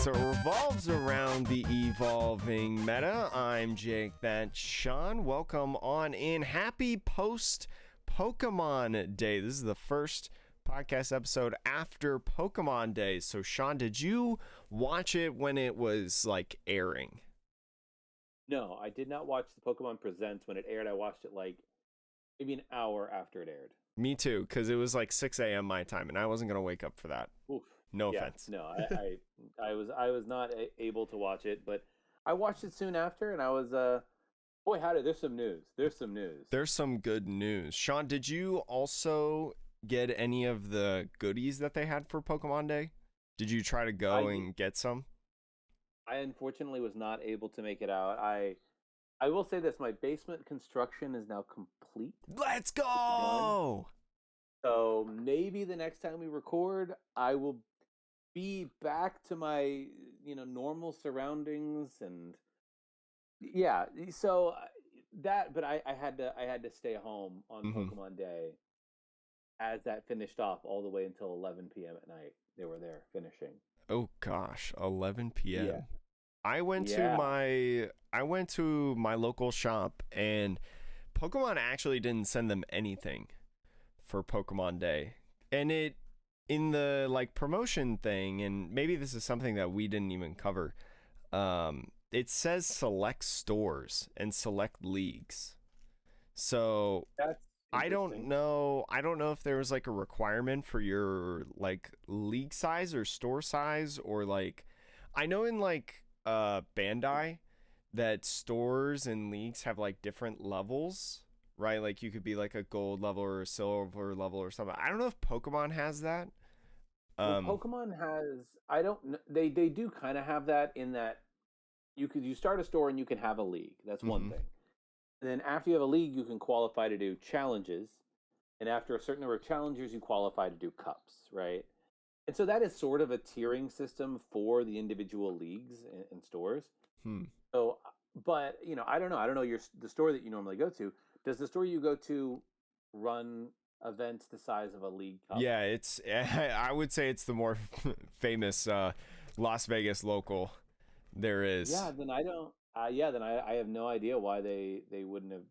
So it revolves around the evolving meta. I'm Jake, that's Sean. Welcome on in. Happy post Pokemon Day. This is the first podcast episode after Pokemon Day. So Sean, did you watch it when it was like airing? No, I did not watch the Pokemon Presents when it aired. I watched it like maybe an hour after it aired. Me too, because it was like 6 a.m. my time, and I wasn't going to wake up for that. Oof. No offense. No, I was not able to watch it, but I watched it soon after, and I was boy, howdy, there's some news. There's some good news. Sean, did you also get any of the goodies that they had for Pokemon Day? Did you try to go and get some? I unfortunately was not able to make it out. I will say this, my basement construction is now complete. Let's go! So maybe the next time we record, I will be back to my, normal surroundings, and yeah. So but I had to stay home on Pokemon Day as that finished off all the way until 11 p.m. at night. They were there finishing. Oh gosh, 11 p.m. Yeah. I went to my local shop, and Pokemon actually didn't send them anything for Pokemon Day. And it, in the like promotion thing, and maybe this is something that we didn't even cover, it says select stores and select leagues. So That's I don't know if there was like a requirement for your like league size or store size, or like I know in like Bandai that stores and leagues have like different levels, right? Like you could be like a gold level or a silver level or something. I don't know if Pokemon has that. Pokemon has, I don't know, they do kind of have that, in that you start a store and you can have a league. That's one thing. And then after you have a league, you can qualify to do challenges. And after a certain number of challenges, you qualify to do cups, right? And so that is sort of a tiering system for the individual leagues and stores. So, but, I don't know. I don't know the store that you normally go to. Does the store you go to run events the size of a league cup? Yeah, I would say it's the more famous Las Vegas local there is. Yeah, then I don't. Then I have no idea why they wouldn't have.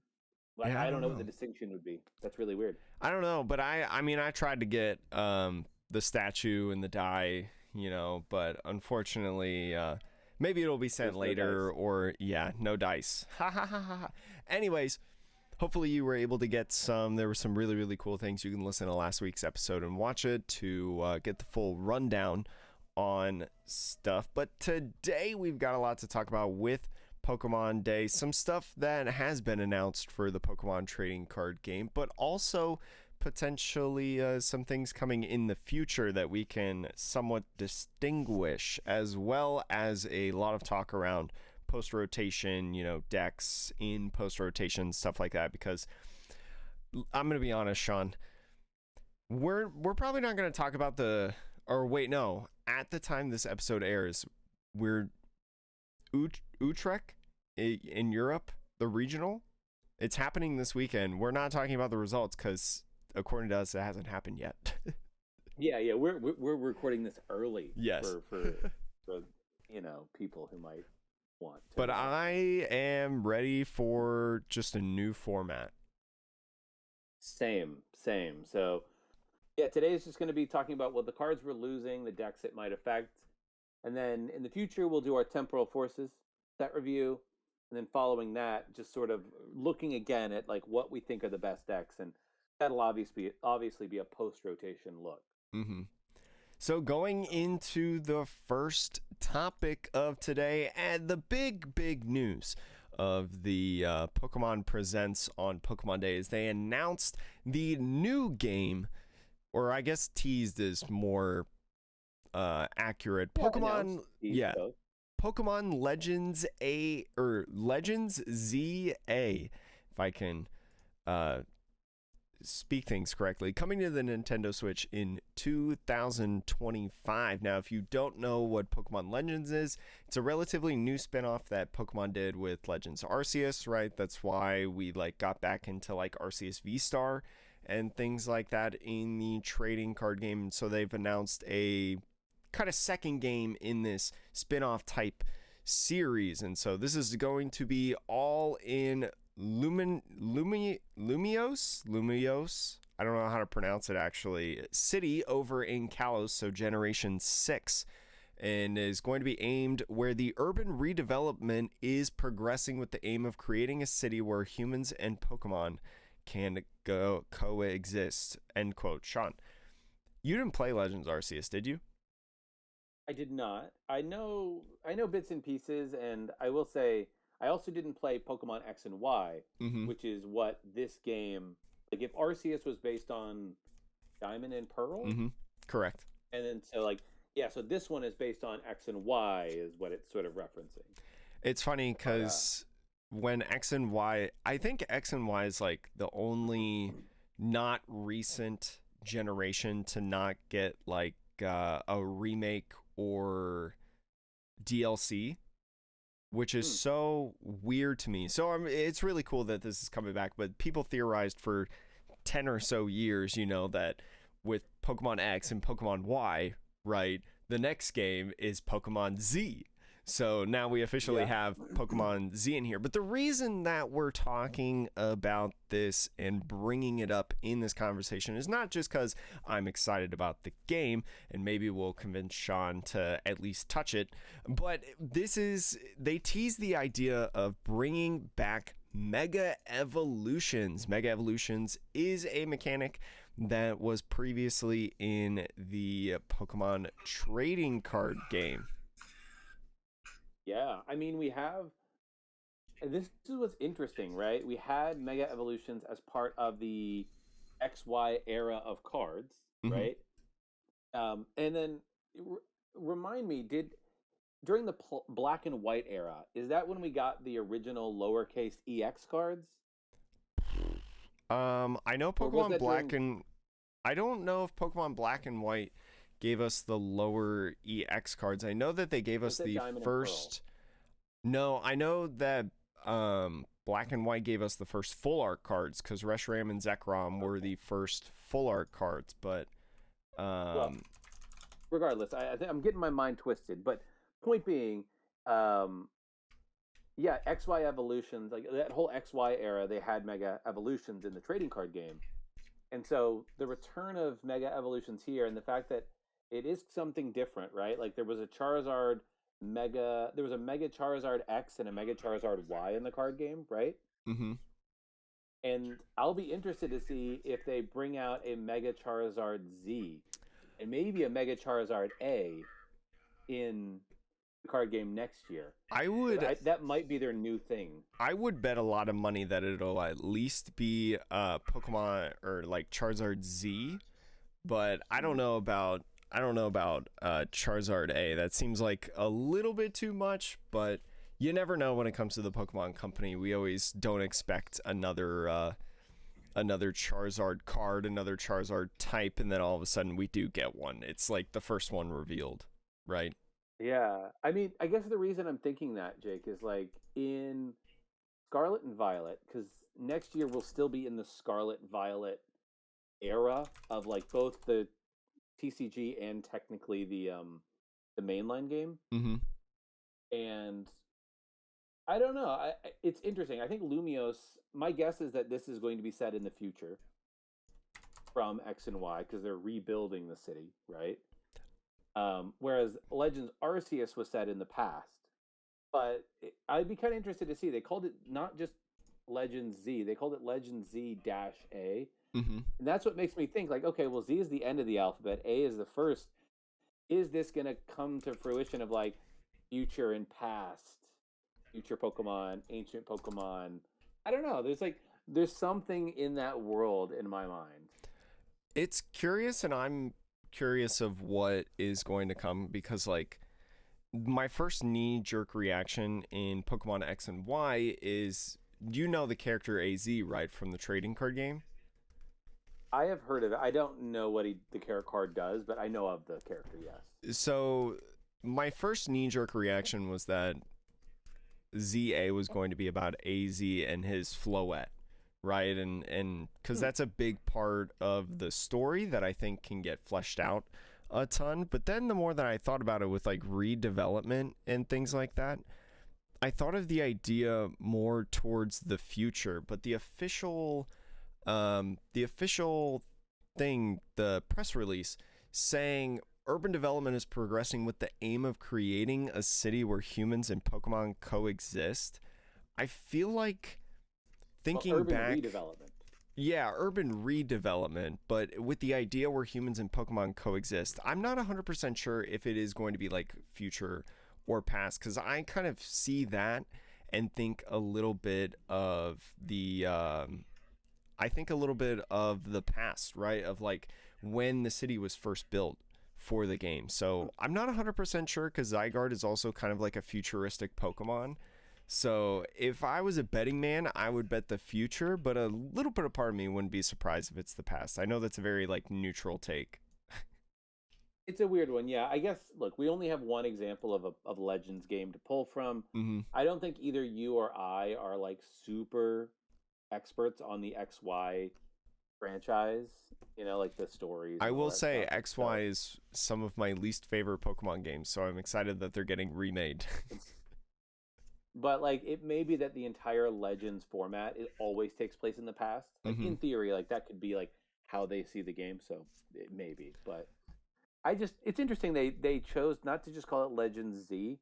Like, I don't know what the distinction would be. That's really weird. I don't know, but I mean I tried to get the statue and the die, but unfortunately maybe it'll be sent later, or no dice. Ha ha ha ha. Anyways, hopefully you were able to get some. There were some really, really cool things. You can listen to last week's episode and watch it to get the full rundown on stuff. But today we've got a lot to talk about with Pokemon Day. Some stuff that has been announced for the Pokemon trading card game, but also potentially some things coming in the future that we can somewhat distinguish, as well as a lot of talk around post-rotation, decks in post-rotation, stuff like that, because I'm going to be honest, Sean, we're probably not going to talk about at the time this episode airs, we're Utrecht in Europe, the regional, it's happening this weekend. We're not talking about the results because according to us, it hasn't happened yet. Yeah, we're recording this early. Yes. For people who might want to. But I am ready for just a new format. Same. So, yeah, today is just going to be talking about what the cards we're losing, the decks it might affect, and then in the future we'll do our temporal forces set review, and then following that, just sort of looking again at like what we think are the best decks, and that'll obviously be a post-rotation look. So going into the first topic of today, and the big news of the Pokemon Presents on Pokemon Day is they announced the new game, or I guess teased is more accurate. Pokemon Legends Legends ZA, if I can speak things correctly, coming to the Nintendo Switch in 2025. Now, if you don't know what Pokemon Legends is, it's a relatively new spin-off that Pokemon did with Legends Arceus, right? That's why we got back into Arceus V-Star and things like that in the trading card game. So they've announced a kind of second game in this spin-off type series. And so this is going to be all in Lumiose. I don't know how to pronounce it actually. City over in Kalos, so Generation 6. And is going to be aimed where the urban redevelopment is progressing with the aim of creating a city where humans and Pokemon can go coexist. End quote. Sean, you didn't play Legends Arceus, did you? I did not. I know bits and pieces, and I will say I also didn't play Pokemon X and Y, which is what this game, like if Arceus was based on Diamond and Pearl, correct. And then so this one is based on X and Y, is what it's sort of referencing. It's funny because when X and Y, I think X and Y is like the only not recent generation to not get like a remake or DLC, which is so weird to me. So it's really cool that this is coming back, but people theorized for 10 or so years, that with Pokemon X and Pokemon Y, right, the next game is Pokemon Z. So now we officially have Pokemon Z in here. But the reason that we're talking about this and bringing it up in this conversation is not just because I'm excited about the game, and maybe we'll convince Sean to at least touch it, but they tease the idea of bringing back Mega Evolutions. Mega Evolutions is a mechanic that was previously in the Pokemon trading card game. Yeah, I mean, this is what's interesting, right? We had Mega Evolutions as part of the XY era of cards, right? And then remind me, during the black and white era, is that when we got the original lowercase EX cards? I know Pokemon Black and I don't know if Pokemon Black and White gave us the lower EX cards. I know that they gave us the first. No, I know that Black and White gave us the first full art cards because Reshiram and Zekrom were the first full art cards. But well, regardless, I think I'm getting my mind twisted. But point being, XY Evolutions, like that whole XY era, they had Mega Evolutions in the trading card game. And so the return of Mega Evolutions here, and the fact that it is something different, right? Like there was a Mega Charizard X and a Mega Charizard Y in the card game, right? And I'll be interested to see if they bring out a Mega Charizard Z and maybe a Mega Charizard A in the card game next year. That might be their new thing. I would bet a lot of money that it'll at least be Pokemon or like Charizard Z, but I don't know about Charizard A. That seems like a little bit too much, but you never know when it comes to the Pokemon Company. We always don't expect another Charizard card, another Charizard type, and then all of a sudden we do get one. It's like the first one revealed, right? Yeah, I mean, I guess the reason I'm thinking that, Jake, is like in Scarlet and Violet, because next year we'll still be in the Scarlet Violet era of like both the TCG and technically the mainline game. And I don't know. It's interesting. I think Lumiose. My guess is that this is going to be set in the future from X and Y because they're rebuilding the city, right? Whereas Legends Arceus was set in the past. But I'd be kind of interested to see. They called it not just Legends Z. They called it Legends Z-A. And that's what makes me think, like, okay, well, Z is the end of the alphabet. A is the first. Is this going to come to fruition of, like, future and past? Future Pokemon, ancient Pokemon? I don't know. There's something in that world in my mind. It's curious, and I'm curious of what is going to come because, like, my first knee-jerk reaction in Pokemon X and Y is, you know the character AZ, right, from the trading card game? I have heard of it. I don't know what the character card does, but I know of the character, yes. So my first knee-jerk reaction was that ZA was going to be about AZ and his Floette, right? And because that's a big part of the story that I think can get fleshed out a ton. But then the more that I thought about it with like redevelopment and things like that, I thought of the idea more towards the future. But the official thing, the press release saying urban development is progressing with the aim of creating a city where humans and Pokemon coexist. I feel like thinking urban back, redevelopment. yeah, urban redevelopment, but with the idea where humans and Pokemon coexist. I'm not 100% sure if it is going to be like future or past, because I kind of see that and think a little bit of the I think a little bit of the past, right? Of like when the city was first built for the game. So I'm not 100% sure, because Zygarde is also kind of like a futuristic Pokemon. So if I was a betting man, I would bet the future, but a little bit of part of me wouldn't be surprised if it's the past. I know that's a very like neutral take. It's a weird one, yeah. I guess, look, we only have one example of a Legends game to pull from. Mm-hmm. I don't think either you or I are like super experts on the XY franchise, like the stories. I and all will that say stuff. XY is some of my least favorite Pokemon games, so I'm excited that they're getting remade. But like, it may be that the entire Legends format, it always takes place in the past. Like in theory, like that could be like how they see the game. So it may be, but it's interesting they chose not to just call it Legends Z,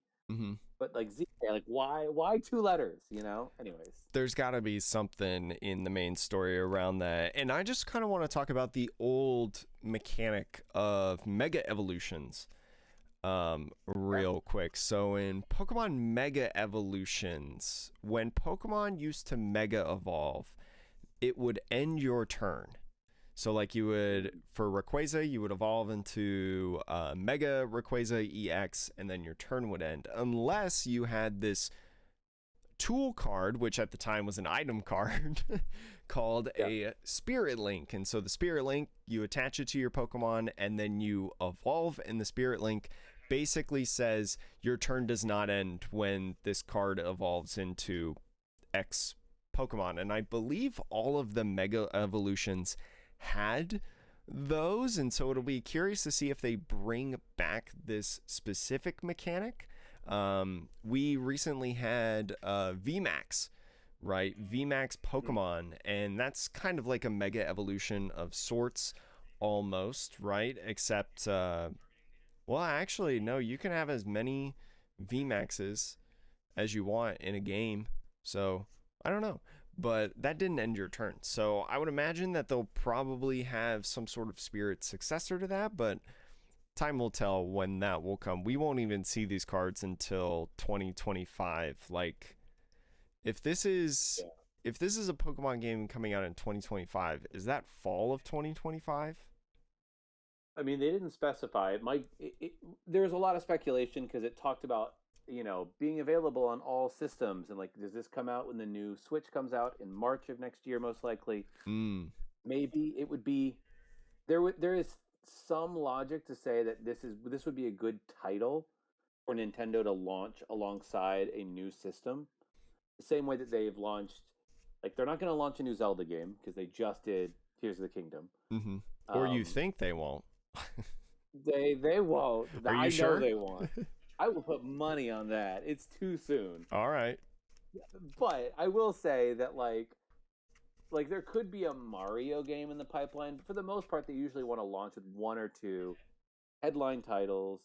but like Z. Like why two letters? Anyways, There's got to be something in the main story around that, and I just kind of want to talk about the old mechanic of Mega Evolutions. Real quick. So in Pokemon Mega Evolutions, when Pokemon used to Mega Evolve, it would end your turn. So like you would, for Rayquaza, you would evolve into Mega Rayquaza EX, and then your turn would end. Unless you had this tool card, which at the time was an item card, called a Spirit Link. And so the Spirit Link, you attach it to your Pokemon, and then you evolve, and the Spirit Link basically says your turn does not end when this card evolves into X Pokemon. And I believe all of the Mega Evolutions had those, and so it'll be curious to see if they bring back this specific mechanic. We recently had VMAX, right? VMAX Pokemon, and that's kind of like a Mega Evolution of sorts, almost, right? Except well, actually, no, you can have as many VMAXs as you want in a game. So, I don't know. But that didn't end your turn. So, I would imagine that they'll probably have some sort of spirit successor to that, but time will tell when that will come. We won't even see these cards until 2025. Like, if this is a Pokemon game coming out in 2025, is that fall of 2025? I mean, they didn't specify. There's a lot of speculation because it talked about, being available on all systems. And like, does this come out when the new Switch comes out in March of next year, most likely? Maybe it would be, there is some logic to say that this would be a good title for Nintendo to launch alongside a new system. The same way that they've launched, like, they're not going to launch a new Zelda game because they just did Tears of the Kingdom. Or you think they won't? They won't. Are you I sure? know they won't. I will put money on that. It's too soon. All right. But I will say that like there could be a Mario game in the pipeline, but for the most part, they usually want to launch with one or two headline titles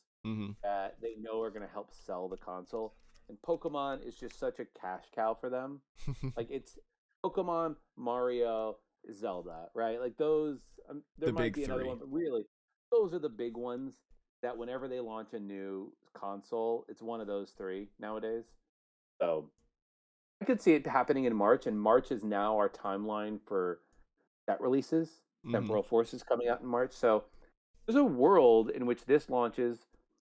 that they know are going to help sell the console. And Pokemon is just such a cash cow for them. Like, it's Pokemon, Mario, Zelda, right? Like those. There might be another one, but really, those are the big ones that whenever they launch a new console, it's one of those three nowadays. So I could see it happening in March, and March is now our timeline for set releases. Temporal Forces coming out in March. So there's a world in which this launches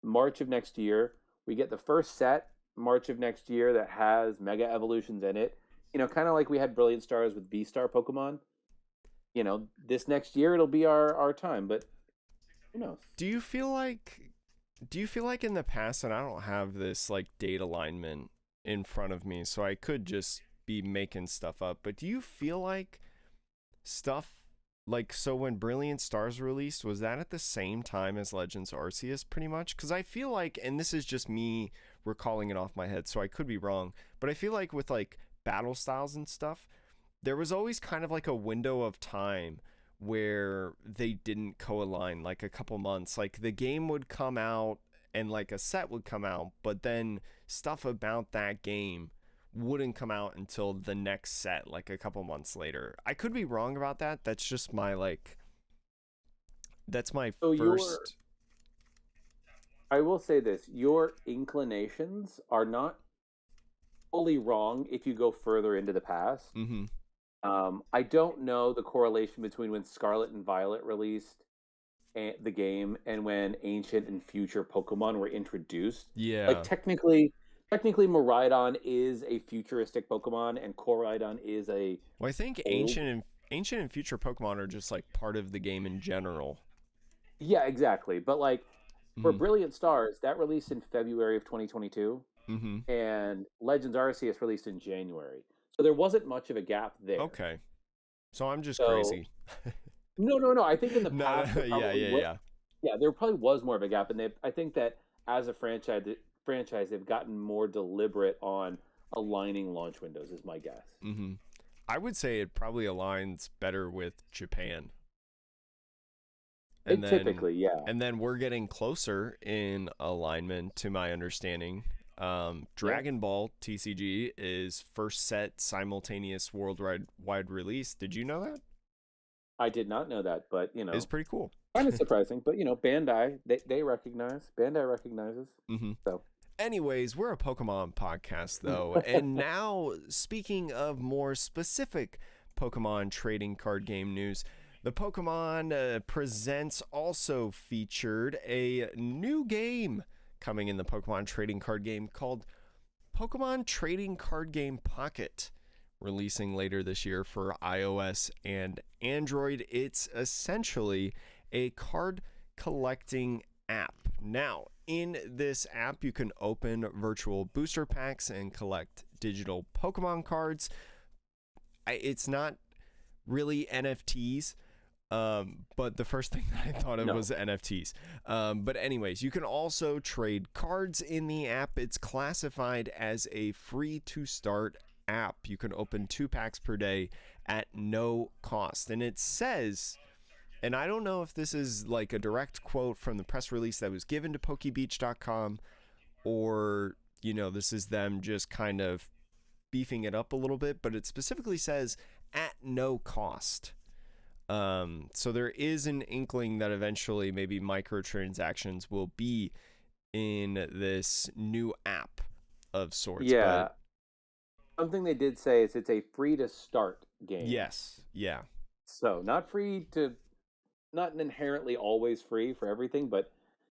March of next year. We get the first set March of next year that has Mega Evolutions in it. Kind of like we had Brilliant Stars with V-Star Pokemon. This next year it'll be our time, but who knows? Do you feel like in the past, and I don't have this like date alignment in front of me, so I could just be making stuff up, but do you feel like stuff like, so when Brilliant Stars released, was that at the same time as Legends Arceus, pretty much? Because I feel like, and this is just me recalling it off my head, so I could be wrong, but I feel like with like battle styles and stuff, there was always kind of like a window of time where they didn't co-align, like a couple months. Like the game would come out and like a set would come out, but then stuff about that game wouldn't come out until the next set, like a couple months later. I could be wrong about that. That's just my like, that's my So first. I will say this: your inclinations are not fully wrong if you go further into the past. Mm-hmm. I don't know the correlation between when Scarlet and Violet released the game and when Ancient and Future Pokemon were introduced. Yeah. Like technically, Miraidon is a futuristic Pokemon, and Koraidon is a. Well, I think Ancient and Future Pokemon are just like part of the game in general. Yeah, exactly. But like for Mm-hmm. Brilliant Stars, that released in February of 2022, Mm-hmm. and Legends Arceus released in January. So there wasn't much of a gap there. Okay. So I'm just So, crazy. No. I think in the No, past, yeah, there probably was more of a gap, and I think that as a franchise, they've gotten more deliberate on aligning launch windows. Is my guess. Mm-hmm. I would say it probably aligns better with Japan. And Typically, yeah. And then we're getting closer in alignment, to my understanding. Dragon Ball TCG is first set simultaneous worldwide release. Did you know that? I did not know that, but It's pretty cool. kind of surprising. But Bandai they recognize. Bandai recognizes. Mm-hmm. So. Anyways, we're a Pokemon podcast, though. And now, speaking of more specific Pokemon trading card game news, the Pokemon Presents also featured a new game coming in the Pokemon trading card game called Pokemon Trading Card Game Pocket, releasing later this year for iOS and Android. It's essentially a card collecting app. Now, in this app, you can open virtual booster packs and collect digital Pokemon cards. It's not really NFTs, but the first thing that I thought of was NFTs. But anyways, you can also trade cards in the app. It's classified as a free-to-start app. You can open 2 packs per day at no cost. And it says... And I don't know if this is like a direct quote from the press release that was given to Pokebeach.com, or, this is them just kind of beefing it up a little bit, but it specifically says at no cost. So there is an inkling that eventually maybe microtransactions will be in this new app of sorts. Yeah. Something they did say is it's a free to start game. Yes. Yeah. So not inherently always free for everything, but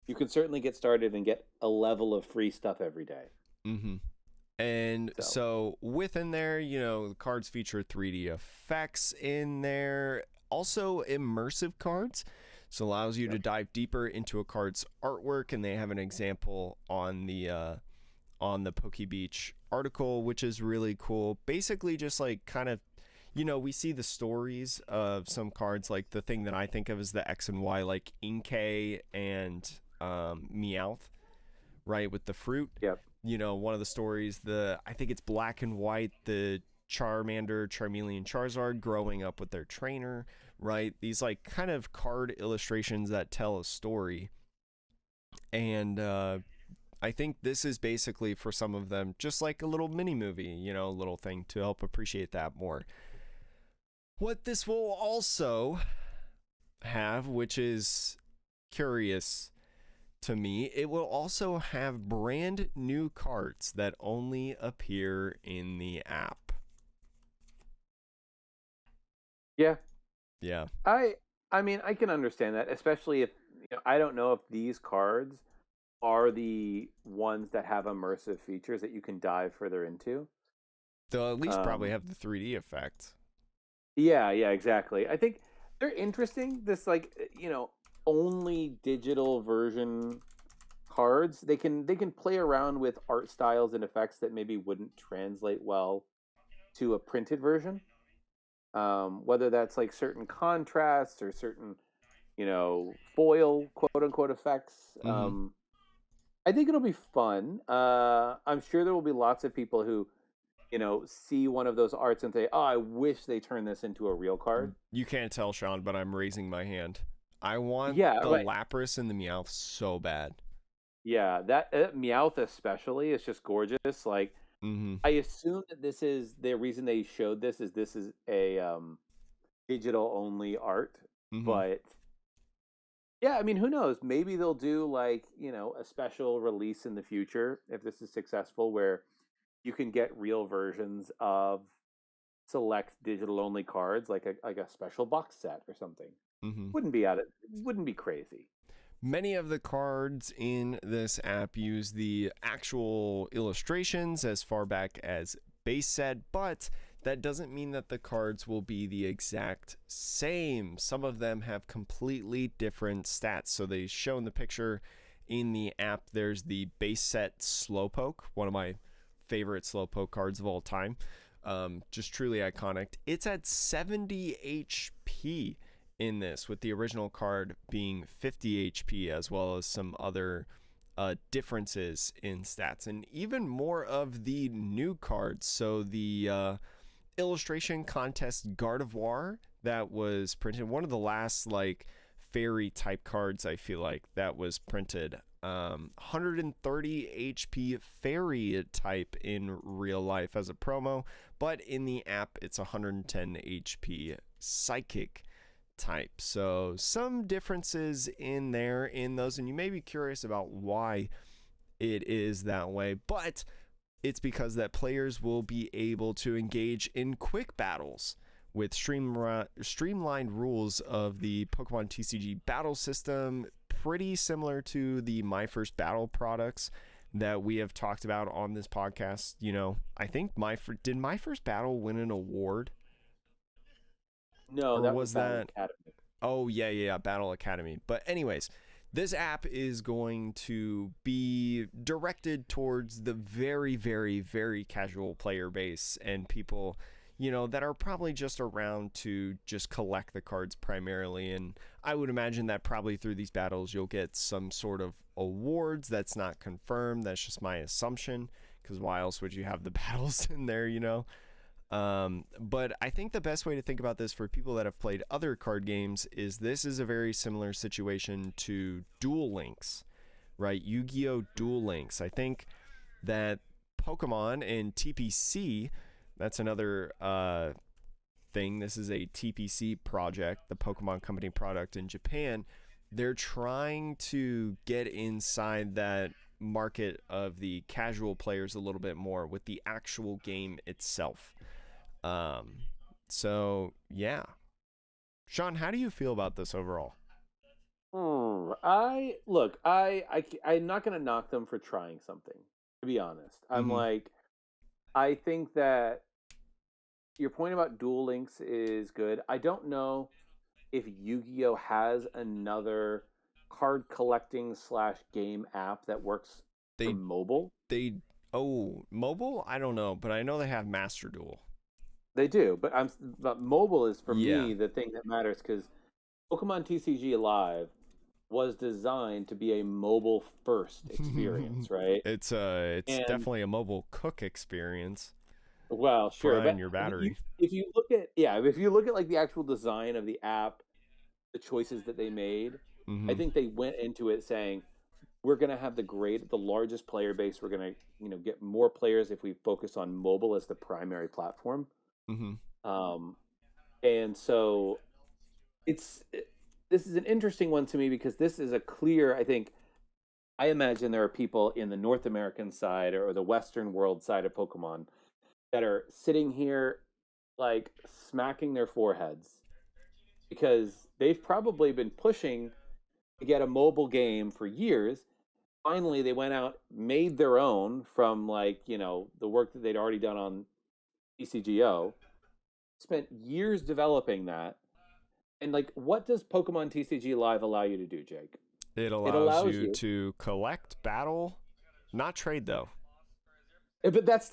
you can certainly get started and get a level of free stuff every day. Mm-hmm. And so within there, the cards feature 3D effects in there. Also immersive cards. So allows you to dive deeper into a card's artwork, and they have an example on the Pokebeach article, which is really cool. Basically just like kind of, we see the stories of some cards, like the thing that I think of as the X and Y, like Inkay and Meowth, right, with the fruit. Yep. One of the stories, I think it's Black and White, the Charmander, Charmeleon, Charizard growing up with their trainer, right? These like kind of card illustrations that tell a story. And I think this is basically for some of them just like a little mini movie, a little thing to help appreciate that more. What this will also have, which is curious to me, it will also have brand new cards that only appear in the app. Yeah. Yeah. I mean, I can understand that, especially if I don't know if these cards are the ones that have immersive features that you can dive further into. They'll at least probably have the 3D effect. Yeah, exactly. I think they're interesting. This only digital version cards. They can play around with art styles and effects that maybe wouldn't translate well to a printed version. whether that's like certain contrasts or certain, foil quote unquote effects. Mm-hmm. I think it'll be fun. I'm sure there will be lots of people who, see one of those arts and say, "Oh, I wish they turned this into a real card." You can't tell, Sean, but I'm raising my hand. I want Yeah, the right. Lapras and the Meowth so bad. Yeah, that Meowth especially is just gorgeous. Like, Mm-hmm. I assume that this is the reason they showed this is a digital only art, Mm-hmm. but yeah, I mean, who knows? Maybe they'll do like, a special release in the future if this is successful where you can get real versions of select digital only cards like a special box set or something. Mm-hmm. Wouldn't be crazy. Many of the cards in this app use the actual illustrations as far back as base set, but that doesn't mean that the cards will be the exact same. Some of them have completely different stats. So they show in the picture in the app, there's the base set Slowpoke, one of my favorite Slowpoke cards of all time. Just truly iconic. It's at 70 HP in this, with the original card being 50 HP, as well as some other differences in stats, and even more of the new cards. So the illustration contest Gardevoir that was printed, one of the last like fairy type cards I feel like that was printed. 130 HP fairy type in real life as a promo, but in the app it's 110 HP psychic type. So some differences in there in those, and you may be curious about why it is that way, but it's because that players will be able to engage in quick battles with streamlined rules of the Pokemon TCG battle system, pretty similar to the My First Battle products that we have talked about on this podcast. I think did My First Battle win an award, No, or that was was Battle that Academy. Oh, yeah, Battle Academy. But anyways, this app is going to be directed towards the very, very, very casual player base and people, that are probably just around to just collect the cards primarily. And I would imagine that probably through these battles, you'll get some sort of awards. That's not confirmed. That's just my assumption, because why else would you have the battles in there? But I think the best way to think about this for people that have played other card games is this is a very similar situation to Duel Links, right? Yu-Gi-Oh! Duel Links. I think that Pokemon and TPC, that's another thing. This is a TPC project, the Pokemon Company product in Japan. They're trying to get inside that market of the casual players a little bit more with the actual game itself. Um, so yeah, Sean, how do you feel about this overall? I look, I'm not gonna knock them for trying something. To be honest, I'm Mm-hmm. like, I think that your point about Duel Links is good. I don't know if Yu-Gi-Oh has another card collecting slash game app that works for They mobile. they oh, mobile? I don't know, but I know they have Master Duel. They do, but mobile is for Yeah. me the thing that matters because Pokemon TCG Live was designed to be a mobile first experience, right? It's And definitely a mobile cook experience. well, sure, Frying but your battery. if you look at if you look at like the actual design of the app, the choices that they made, I Mm-hmm. think they went into it saying we're going to have the largest player base. We're going to get more players if we focus on mobile as the primary platform. Mm-hmm. Um, and so it's this is an interesting one to me because this is a clear. I imagine there are people in the North American side or the Western world side of Pokemon that are sitting here like smacking their foreheads because they've probably been pushing to get a mobile game for years. Finally, they went out, made their own from the work that they'd already done on ECGO, spent years developing that. And like, what does Pokemon TCG Live allow you to do, Jake? It It allows allows you you, to collect, battle, not trade though. but that's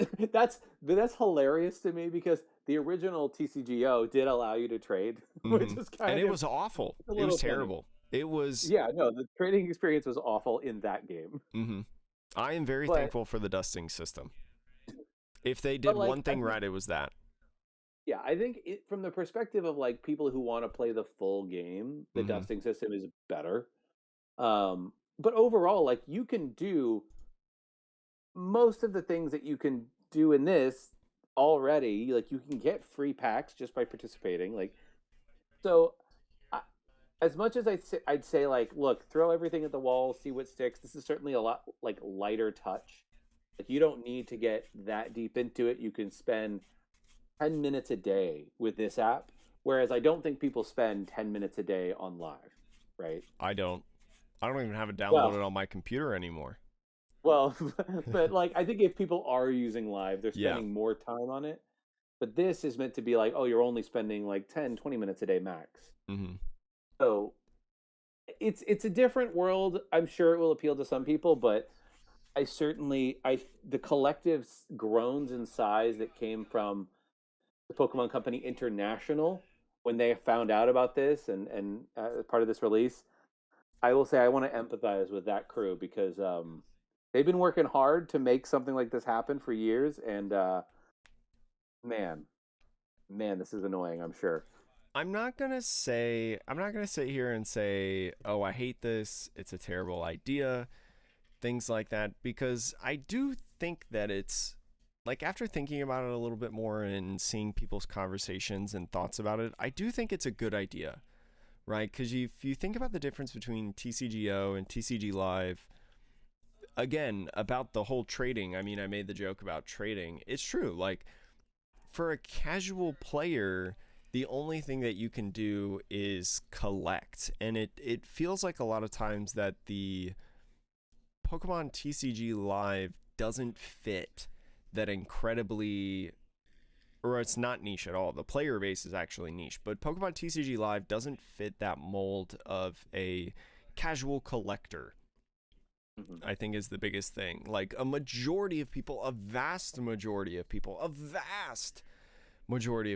hilarious to me because the original TCGO did allow you to trade, which is kind and of it was awful. It was terrible. It was the trading experience was awful in that game. I am very But thankful for the dusting system. If they did one thing right, it was that. Yeah, I think from the perspective of like people who want to play the full game, the dusting system is better. But overall, like you can do most of the things that you can do in this already. Like you can get free packs just by participating. Like so, as much as I'd say like, look, throw everything at the wall, see what sticks. This is certainly a lot like lighter touch. Like you don't need to get that deep into it. You can spend 10 minutes a day with this app, whereas I don't think people spend 10 minutes a day on live, right? I don't even have it downloaded on my computer anymore. Well, but like I think if people are using live, they're spending more time on it. But this is meant to be like, oh, you're only spending like 10, 20 minutes a day max. So it's a different world. I'm sure it will appeal to some people, but the collective groans in size that came from the Pokemon Company International when they found out about this and part of this release, I will say I want to empathize with that crew because they've been working hard to make something like this happen for years, and man, this is annoying. I'm sure. I'm not gonna sit here and say, oh, I hate this. It's a terrible idea. Things like that, because I do think that it's like, after thinking about it a little bit more and seeing people's conversations and thoughts about it, I do think it's a good idea, right? Because if you think about the difference between TCGO and TCG Live, again, about the whole trading, I mean, I made the joke about trading. It's true. Like, for a casual player, the only thing that you can do is collect. And it feels like a lot of times that the Pokemon TCG Live doesn't fit that incredibly, or it's not niche at all. The player base is actually niche, but Pokemon TCG Live doesn't fit that mold of a casual collector, I think, is the biggest thing. Like a vast majority of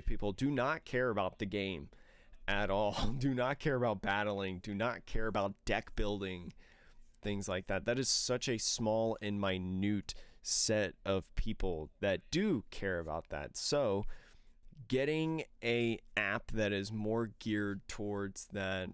people do not care about the game at all, do not care about battling, do not care about deck building, things like that. That is such a small and minute set of people that do care about that. So getting a app that is more geared towards that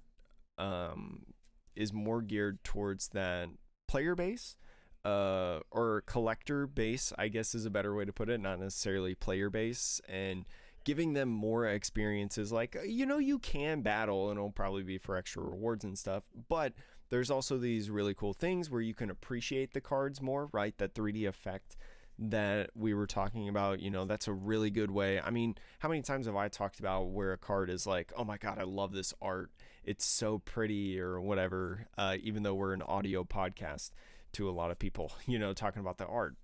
player base or collector base, I guess is a better way to put it, not necessarily player base, and giving them more experiences. Like, you can battle and it'll probably be for extra rewards and stuff, but there's also these really cool things where you can appreciate the cards more, right? That 3D effect that we were talking about, that's a really good way. I mean, how many times have I talked about where a card is like, oh my God, I love this art. It's so pretty, or whatever, even though we're an audio podcast to a lot of people, talking about the art.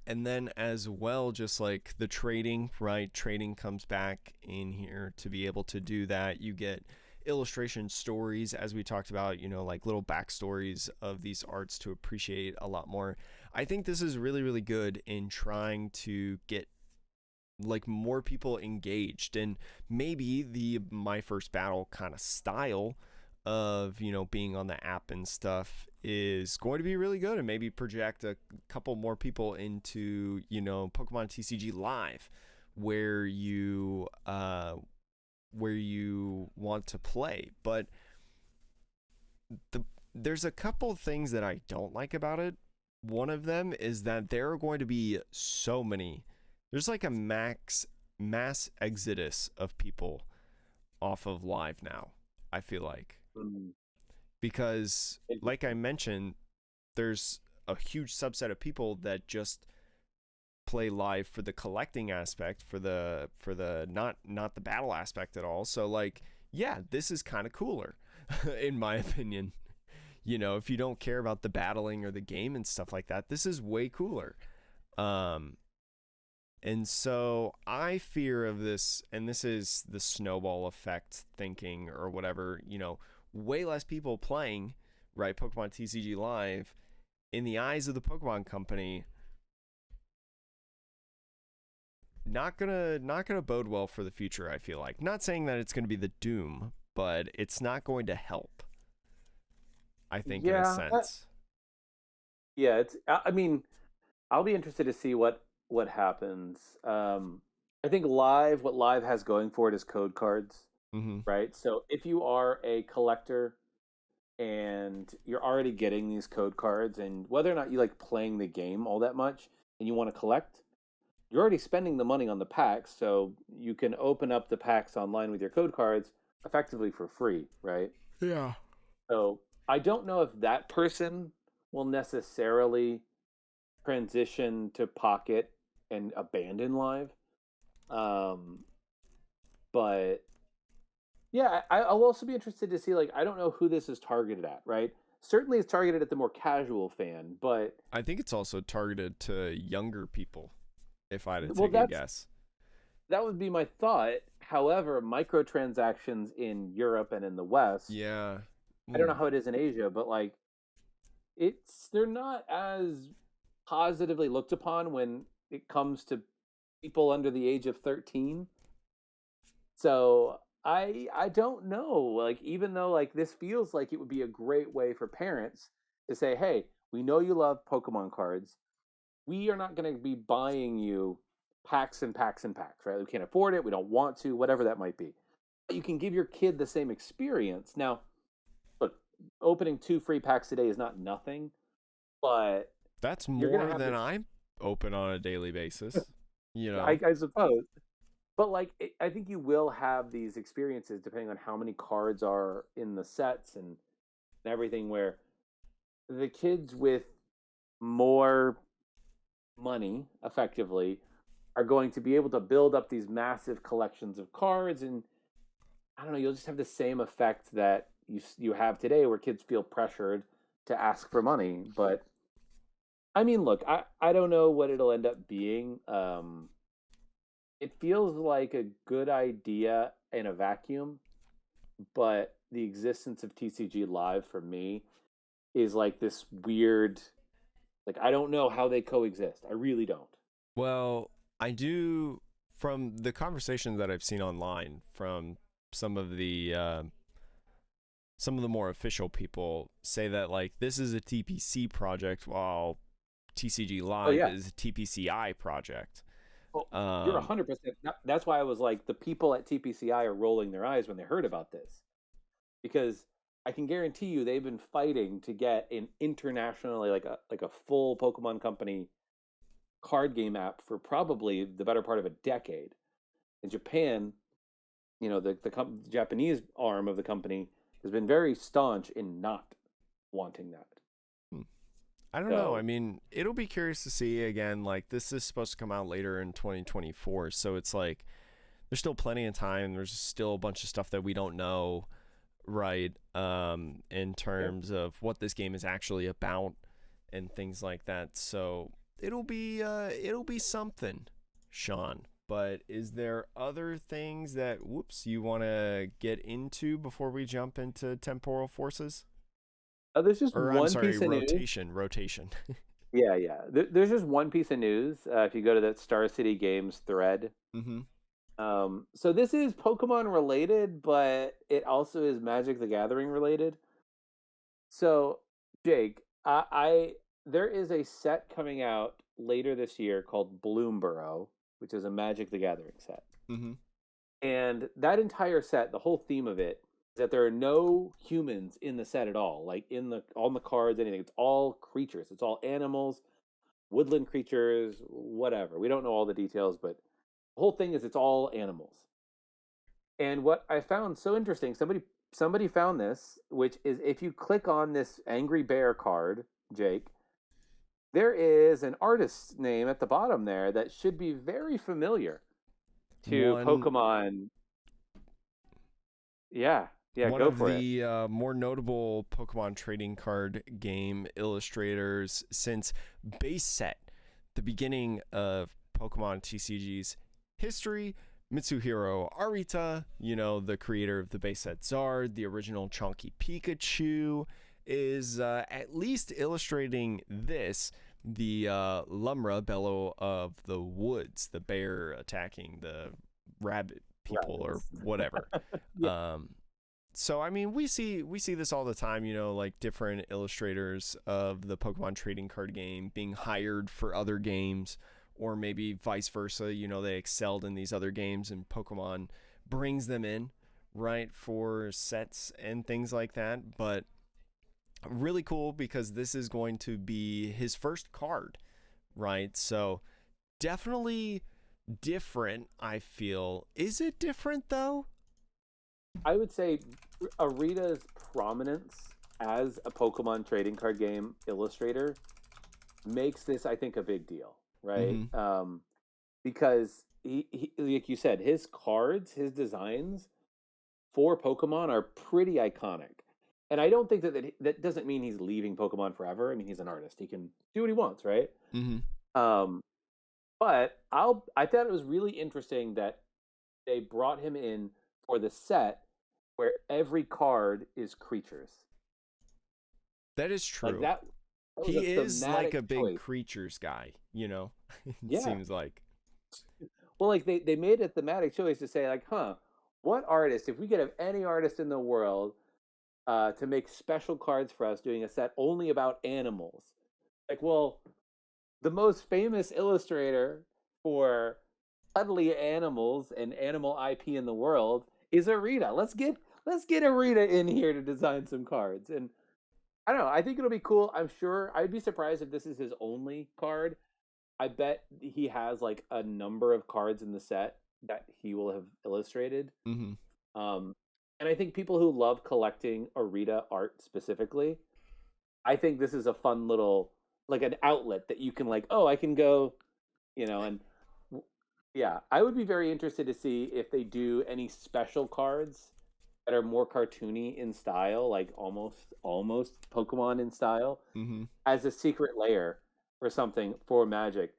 And then as well, just like the trading, right? Trading comes back in here to be able to do that. You get illustration stories, as we talked about, like little backstories of these arts to appreciate a lot more. I think this is really, really good in trying to get like more people engaged, and maybe the My First Battle kind of style of being on the app and stuff is going to be really good, and maybe project a couple more people into Pokemon TCG Live, where you want to play. But there's a couple things that I don't like about it. One of them is that there are going to be so many. There's like a mass exodus of people off of Live now, I feel like. Because, like I mentioned, there's a huge subset of people that just play Live for the collecting aspect, for the not the battle aspect at all. So like, yeah, this is kind of cooler in my opinion. If you don't care about the battling or the game and stuff like that, this is way cooler. And so I fear of this, and this is the snowball effect thinking or whatever, way less people playing, right, Pokemon TCG Live, in the eyes of the Pokemon Company, not gonna bode well for the future. I feel like, not saying that it's gonna be the doom, but it's not going to help. I think in a Yeah, sense. yeah. It's. I mean, I'll be interested to see what happens. I think what Live has going for it is code cards, Mm-hmm. right? So if you are a collector and you're already getting these code cards, and whether or not you like playing the game all that much, and you want to collect, you're already spending the money on the packs, so you can open up the packs online with your code cards effectively for free, right? Yeah. So I don't know if that person will necessarily transition to Pocket and abandon Live. Um, but yeah, I'll also be interested to see, like, I don't know who this is targeted at, right? Certainly it's targeted at the more casual fan, but I think it's also targeted to younger people, if I had to well, take a guess. that would be my thought. However, microtransactions in Europe and in the West, Yeah. I don't know how it is in Asia, but like they're not as positively looked upon when it comes to people under the age of 13. So I don't know. Like, even though like this feels like it would be a great way for parents to say, "Hey, we know you love Pokemon cards. We are not going to be buying you packs and packs and packs, right? We can't afford it. We don't want to, whatever that might be. But you can give your kid the same experience." Now, look, opening 2 free packs a day is not nothing, but That's you're going to more have than to, I open on a daily basis. You know. I suppose. But like, I think you will have these experiences depending on how many cards are in the sets and everything, where the kids with more money effectively are going to be able to build up these massive collections of cards, and I don't know, you'll just have the same effect that you have today, where kids feel pressured to ask for money. But I mean, look, I don't know what it'll end up being. It feels like a good idea in a vacuum, but the existence of TCG Live for me is like this weird, like, I don't know how they coexist. I really don't. Well, I do, from the conversations that I've seen online from some of the uh, some of the more official people say that like this is a TPC project while TCG Oh Live yeah. is a TPCI project. Well, you're Um, 100%. That's why I was like, the people at TPCI are rolling their eyes when they heard about this, because I can guarantee you they've been fighting to get an internationally, like a full Pokemon Company card game app for probably the better part of a decade. In Japan, the Japanese arm of the company has been very staunch in not wanting that. I don't know. I So mean, it'll be curious to see again. Like this is supposed to come out later in 2024, so it's like there's still plenty of time. There's still a bunch of stuff that we don't know, right? In yeah. terms of what this game is actually about and things like that. So it'll be something, Sean. But is there other things that you want to get into before we jump into temporal forces? There's just Or I'm one sorry, piece of news. rotation. Yeah, yeah. There's just one piece of news. If you go to that Star City Games thread, Mm-hmm. so this is Pokemon related, but it also is Magic the Gathering related. So, Jake, I there is a set coming out later this year called Bloomborough, which is a Magic the Gathering set. Mm-hmm. And that entire set, the whole theme of it, is that there are no humans in the set at all. Like, in the on the cards, anything. It's all creatures. It's all animals, woodland creatures, whatever. We don't know all the details, but the whole thing is it's all animals. And what I found so interesting, somebody found this, which is, if you click on this Angry Bear card, Jake, there is an artist's name at the bottom there that should be very familiar to One Pokemon. Yeah, yeah, one go of for it. the more notable Pokemon trading card game illustrators since base set, the beginning of Pokemon TCG's history. Mitsuhiro Arita, the creator of the base set Zard, the original Chonky Pikachu, is at least illustrating this. the Lumra, Bellow of the Woods, the bear attacking the rabbit people or whatever. Yeah. So I mean, we see this all the time, like different illustrators of the Pokemon trading card game being hired for other games, or maybe vice versa. They excelled in these other games, and Pokemon brings them in, right, for sets and things like that. But really cool because this is going to be his first card, right? So definitely different, I feel. Is it different though? I would say Arita's prominence as a Pokemon trading card game illustrator makes this, I think, a big deal, right? Because he, like you said, his cards, his designs for Pokemon are pretty iconic. And I don't think that doesn't mean he's leaving Pokemon forever. I mean, he's an artist; he can do what he wants, right? But I thought it was really interesting that they brought him in for the set where every card is creatures. That is true. Like that he is like a big creatures guy, it seems like. Well, like they made a thematic choice to say, like, what artist, if we could have any artist in the world to make special cards for us doing a set only about animals. Like, well, the most famous illustrator for cuddly animals and animal IP in the world is Arita. Let's get Arita in here to design some cards. And I don't know, I think it'll be cool. I'm sure I'd be surprised if this is his only card. I bet he has like a number of cards in the set that he will have illustrated. And I think people who love collecting Arita art specifically, I think this is a fun little, like, an outlet that you can, like, oh, I can go, and yeah, I would be very interested to see if they do any special cards that are more cartoony in style, like almost Pokemon in style, as a secret layer or something for Magic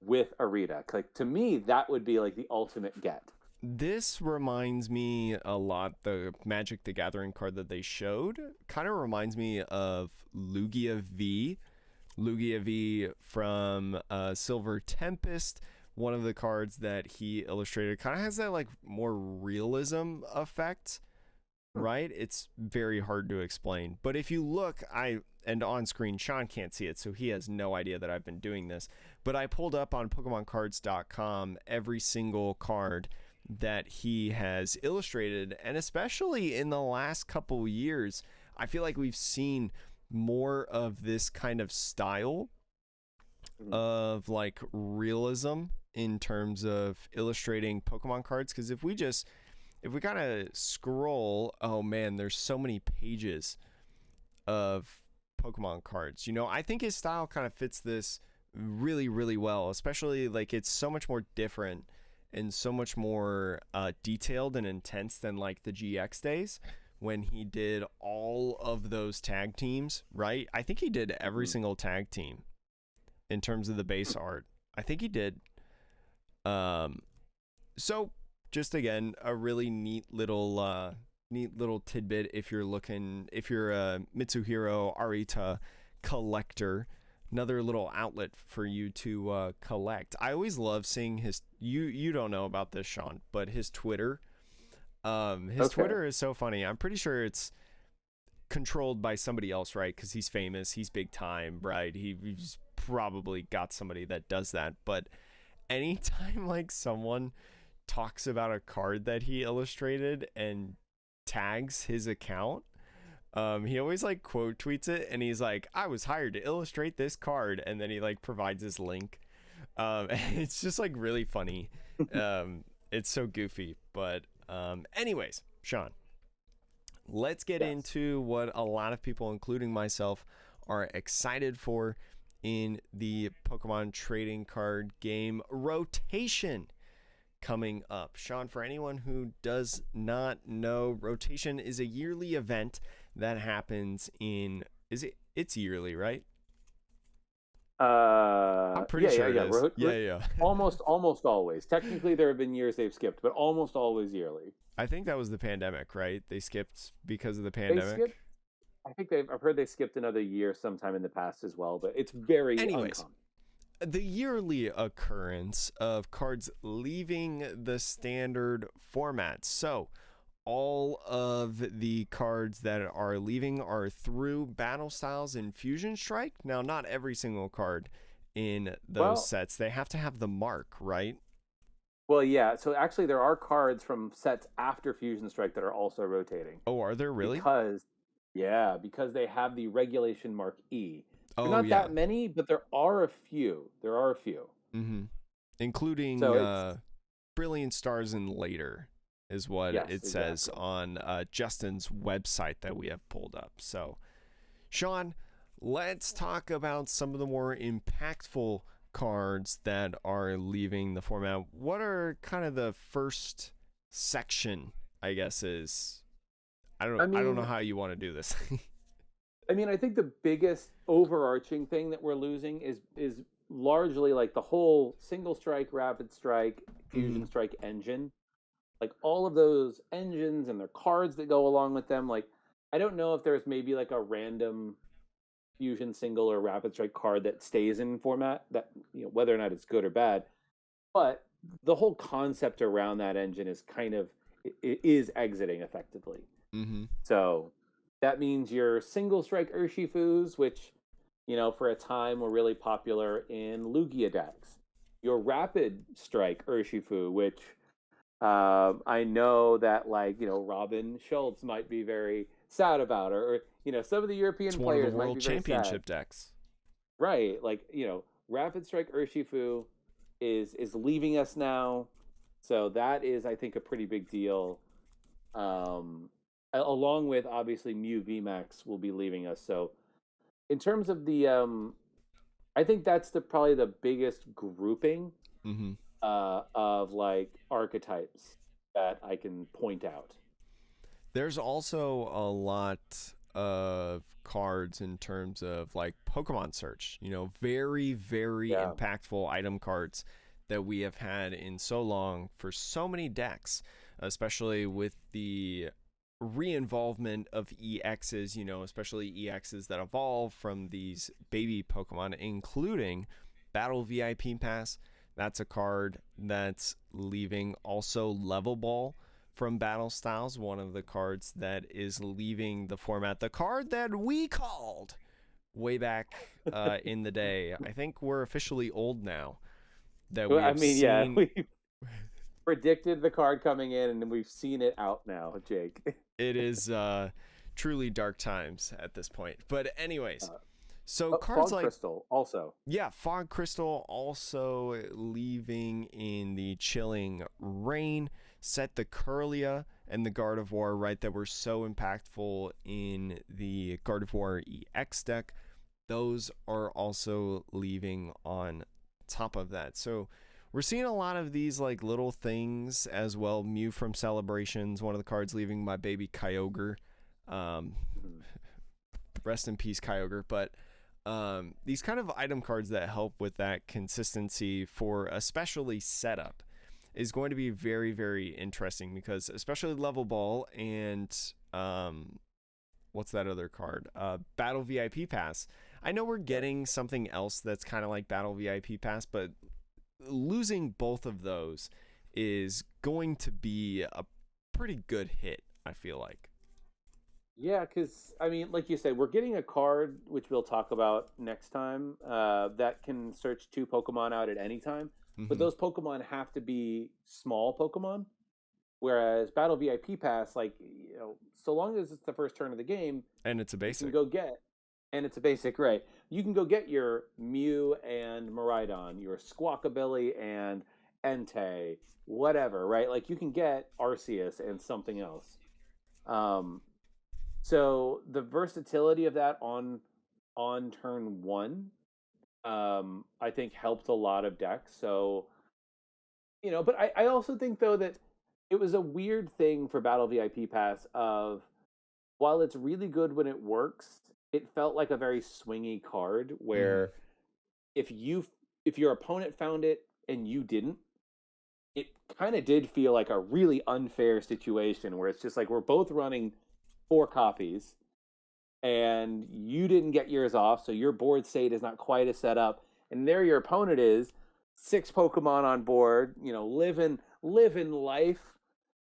with Arita. Like, to me, that would be like the ultimate get. This reminds me a lot, the Magic the Gathering card that they showed kind of reminds me of Lugia V. Lugia V from Silver Tempest, one of the cards that he illustrated, kind of has that like more realism effect, right? It's very hard to explain. But if you look, and on screen, Sean can't see it, so he has no idea that I've been doing this. But I pulled up on PokemonCards.com every single card that he has illustrated, and especially in the last couple years, I feel like we've seen more of this kind of style of like realism in terms of illustrating Pokemon cards. Because if we kind of scroll, oh man, there's so many pages of Pokemon cards. I think his style kind of fits this really, really well, especially like it's so much more different and so much more detailed and intense than like the GX days when he did all of those tag teams, right? I think he did every single tag team in terms of the base art. I think he did. So just again, a really neat little tidbit if you're a Mitsuiro Arita collector. Another little outlet for you to collect. I always love seeing his. You don't know about this, Sean, but his Twitter. Twitter is so funny. I'm pretty sure it's controlled by somebody else, right? Because he's famous, he's big time, right? He's probably got somebody that does that. But anytime like someone talks about a card that he illustrated and tags his account, he always like quote tweets it, and he's like, I was hired to illustrate this card, and then he like provides his link. And it's just like really funny. It's so goofy. But anyways, Sean, let's get into what a lot of people, including myself, are excited for in the Pokemon trading card game rotation coming up. Sean, for anyone who does not know, rotation is a yearly event that happens it's yearly, right? I'm pretty sure it is. Yeah. Almost always. Technically, there have been years they've skipped, but almost always yearly. I think that was the pandemic, right? They skipped because of the pandemic. I've heard they skipped another year sometime in the past as well, but it's very Anyways, uncommon. the yearly occurrence of cards leaving the standard format. So, all of the cards that are leaving are through Battle Styles and Fusion Strike. Now, not every single card in those Well, sets. They have to have the mark, right? well, yeah. So actually, there are cards from sets after Fusion Strike that are also rotating Oh, are there really? because, yeah, because they have the regulation mark E. They're Oh, not yeah. that many, but there are a few. There are a few. Mm-hmm. Including So it's Brilliant Stars and Later is what yes, it says exactly. on Justin's website that we have pulled up. So, Sean, let's talk about some of the more impactful cards that are leaving the format. What are kind of the first section, I guess, is I I don't know mean, how you want to do this. I think the biggest overarching thing that we're losing is largely like the whole single strike, rapid strike, Mm-hmm. fusion strike engine. Like all of those engines and their cards that go along with them. Like I don't know if there's maybe like a random fusion single or rapid strike card that stays in format that whether or not it's good or bad. But the whole concept around that engine is kind of it is exiting effectively. Mm-hmm. So that means your single strike Urshifus, which, for a time were really popular in Lugia decks. Your rapid strike Urshifu, which I know that, like, Robin Schultz might be very sad about, or some of the It's European one of the players might World be very sad. Championship decks. Right. Like, rapid strike Urshifu is leaving us now. So that is, I think, a pretty big deal. Along with obviously Mew VMAX will be leaving us. So in terms of the, I think that's probably the biggest grouping Mm-hmm. of like archetypes that I can point out. There's also a lot of cards in terms of like Pokemon search, very, very Yeah. impactful item cards that we have had in so long for so many decks, especially with the re-involvement of EXs, especially EXs that evolve from these baby Pokemon, including Battle VIP Pass. That's a card that's leaving. Also, Level Ball from Battle Styles, one of the cards that is leaving the format. The card that we called way back in the day. I think we're officially old now that Well, we I have mean, yeah, seen. we predicted the card coming in and we've seen it out now, Jake. It is truly dark times at this point. But anyways, Uh, so oh, cards Fog like, Crystal also. yeah, Fog Crystal also leaving in the Chilling Rain. Set the Curlia and the Gardevoir, right, that were so impactful in the Gardevoir EX deck. Those are also leaving on top of that. So we're seeing a lot of these like little things as well. Mew from Celebrations, one of the cards leaving my baby Kyogre. Um, Mhm. Rest in peace, Kyogre. But these kind of item cards that help with that consistency for especially setup is going to be very, very interesting because especially Level Ball and what's that other card? Battle VIP Pass. I know we're Yeah. getting something else that's kind of like Battle VIP Pass, but losing both of those is going to be a pretty good hit, I feel like. Yeah, because I mean, like you said, we're getting a card which we'll talk about next time that can search two Pokemon out at any time. But Mm-hmm. those Pokemon have to be small Pokemon. Whereas Battle VIP Pass, like, so long as it's the first turn of the game, And it's a you can basic. go get, and it's a basic, right? You can go get your Mew and Miraidon, your Squawkabilly and Entei, whatever, right? Like you can get Arceus and something else. Um, so the versatility of that on turn one, I think helped a lot of decks. So but I also think though that it was a weird thing for Battle VIP Pass of while it's really good when it works, it felt like a very swingy card Mm-hmm. where if you if your opponent found it and you didn't, it kind of did feel like a really unfair situation where it's just like we're both running four copies and you didn't get yours off, so your board state is not quite as set up, and there your opponent is, 6 Pokemon on board, living life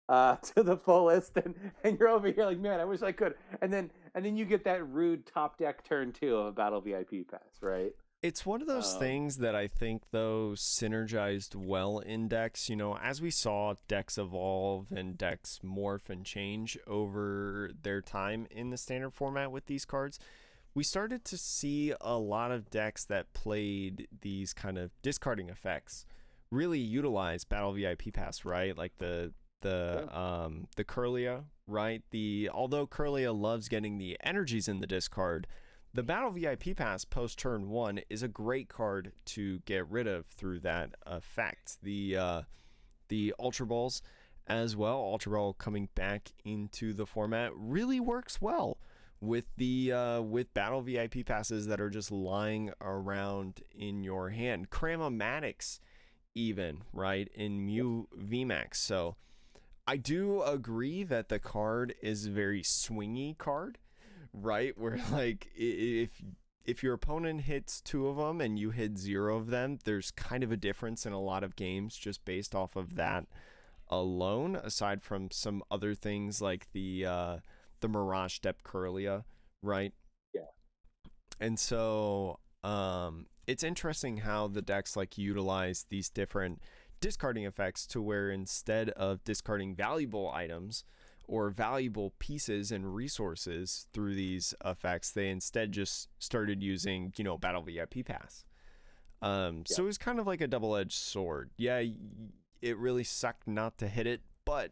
to the fullest, and you're over here like, man, I wish I could. And then you get that rude top deck turn 2 of a Battle VIP pass, right? It's one of those things that I think, though, synergized well in decks. As we saw decks evolve and decks morph and change over their time in the standard format with these cards, we started to see a lot of decks that played these kind of discarding effects really utilize Battle VIP Pass, right? Like the Kirlia, right? Although Kirlia loves getting the energies in the discard, the Battle VIP Pass post turn 1 is a great card to get rid of through that effect. The Ultra Balls as well, Ultra Ball coming back into the format, really works well with with Battle VIP Passes that are just lying around in your hand. Cram-O-Matics even, right, in Mew VMAX. So I do agree that the card is a very swingy card, right? Where like if your opponent hits 2 of them and you hit 0 of them, there's kind of a difference in a lot of games just based off of that alone, aside from some other things like the Mirage Depth Kirlia, right? Yeah. And so it's interesting how the decks like utilize these different discarding effects to where instead of discarding valuable items or valuable pieces and resources through these effects, they instead just started using, Battle VIP Pass. So it was kind of like a double-edged sword. Yeah, it really sucked not to hit it, but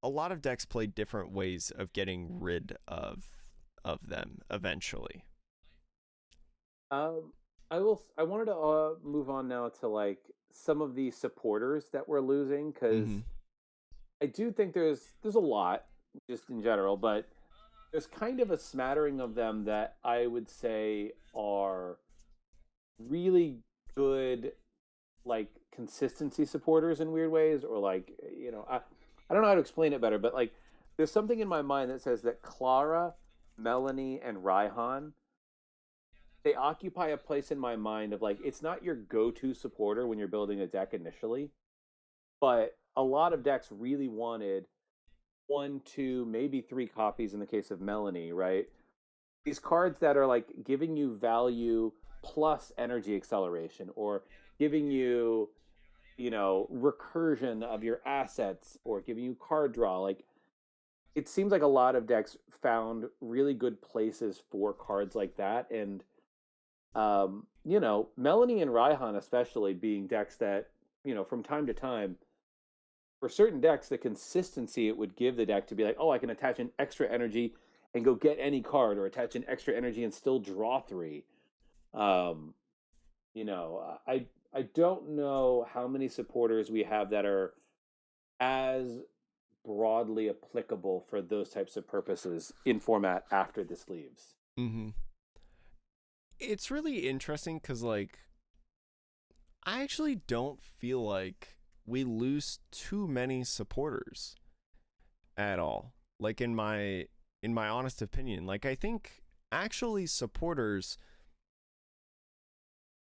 a lot of decks play different ways of getting rid of them eventually. I wanted to move on now to like some of the supporters that we're losing, because I do think there's a lot just in general, but there's kind of a smattering of them that I would say are really good, like consistency supporters in weird ways, or like I don't know how to explain it better, but like there's something in my mind that says that Clara, Melanie, and Raihan, they occupy a place in my mind of like, it's not your go-to supporter when you're building a deck initially, but a lot of decks really wanted 1, 2, maybe 3 copies in the case of Melanie, right? These cards that are like giving you value plus energy acceleration, or giving you, recursion of your assets, or giving you card draw. Like, it seems like a lot of decks found really good places for cards like that. And Melanie and Raihan especially being decks that, from time to time, for certain decks, the consistency it would give the deck to be like, oh, I can attach an extra energy and go get any card, or attach an extra energy and still draw 3. I don't know how many supporters we have that are as broadly applicable for those types of purposes in format after this leaves. Mm-hmm. It's really interesting because, like, I actually don't feel like we lose too many supporters at all. Like, in my honest opinion, like, I think actually supporters,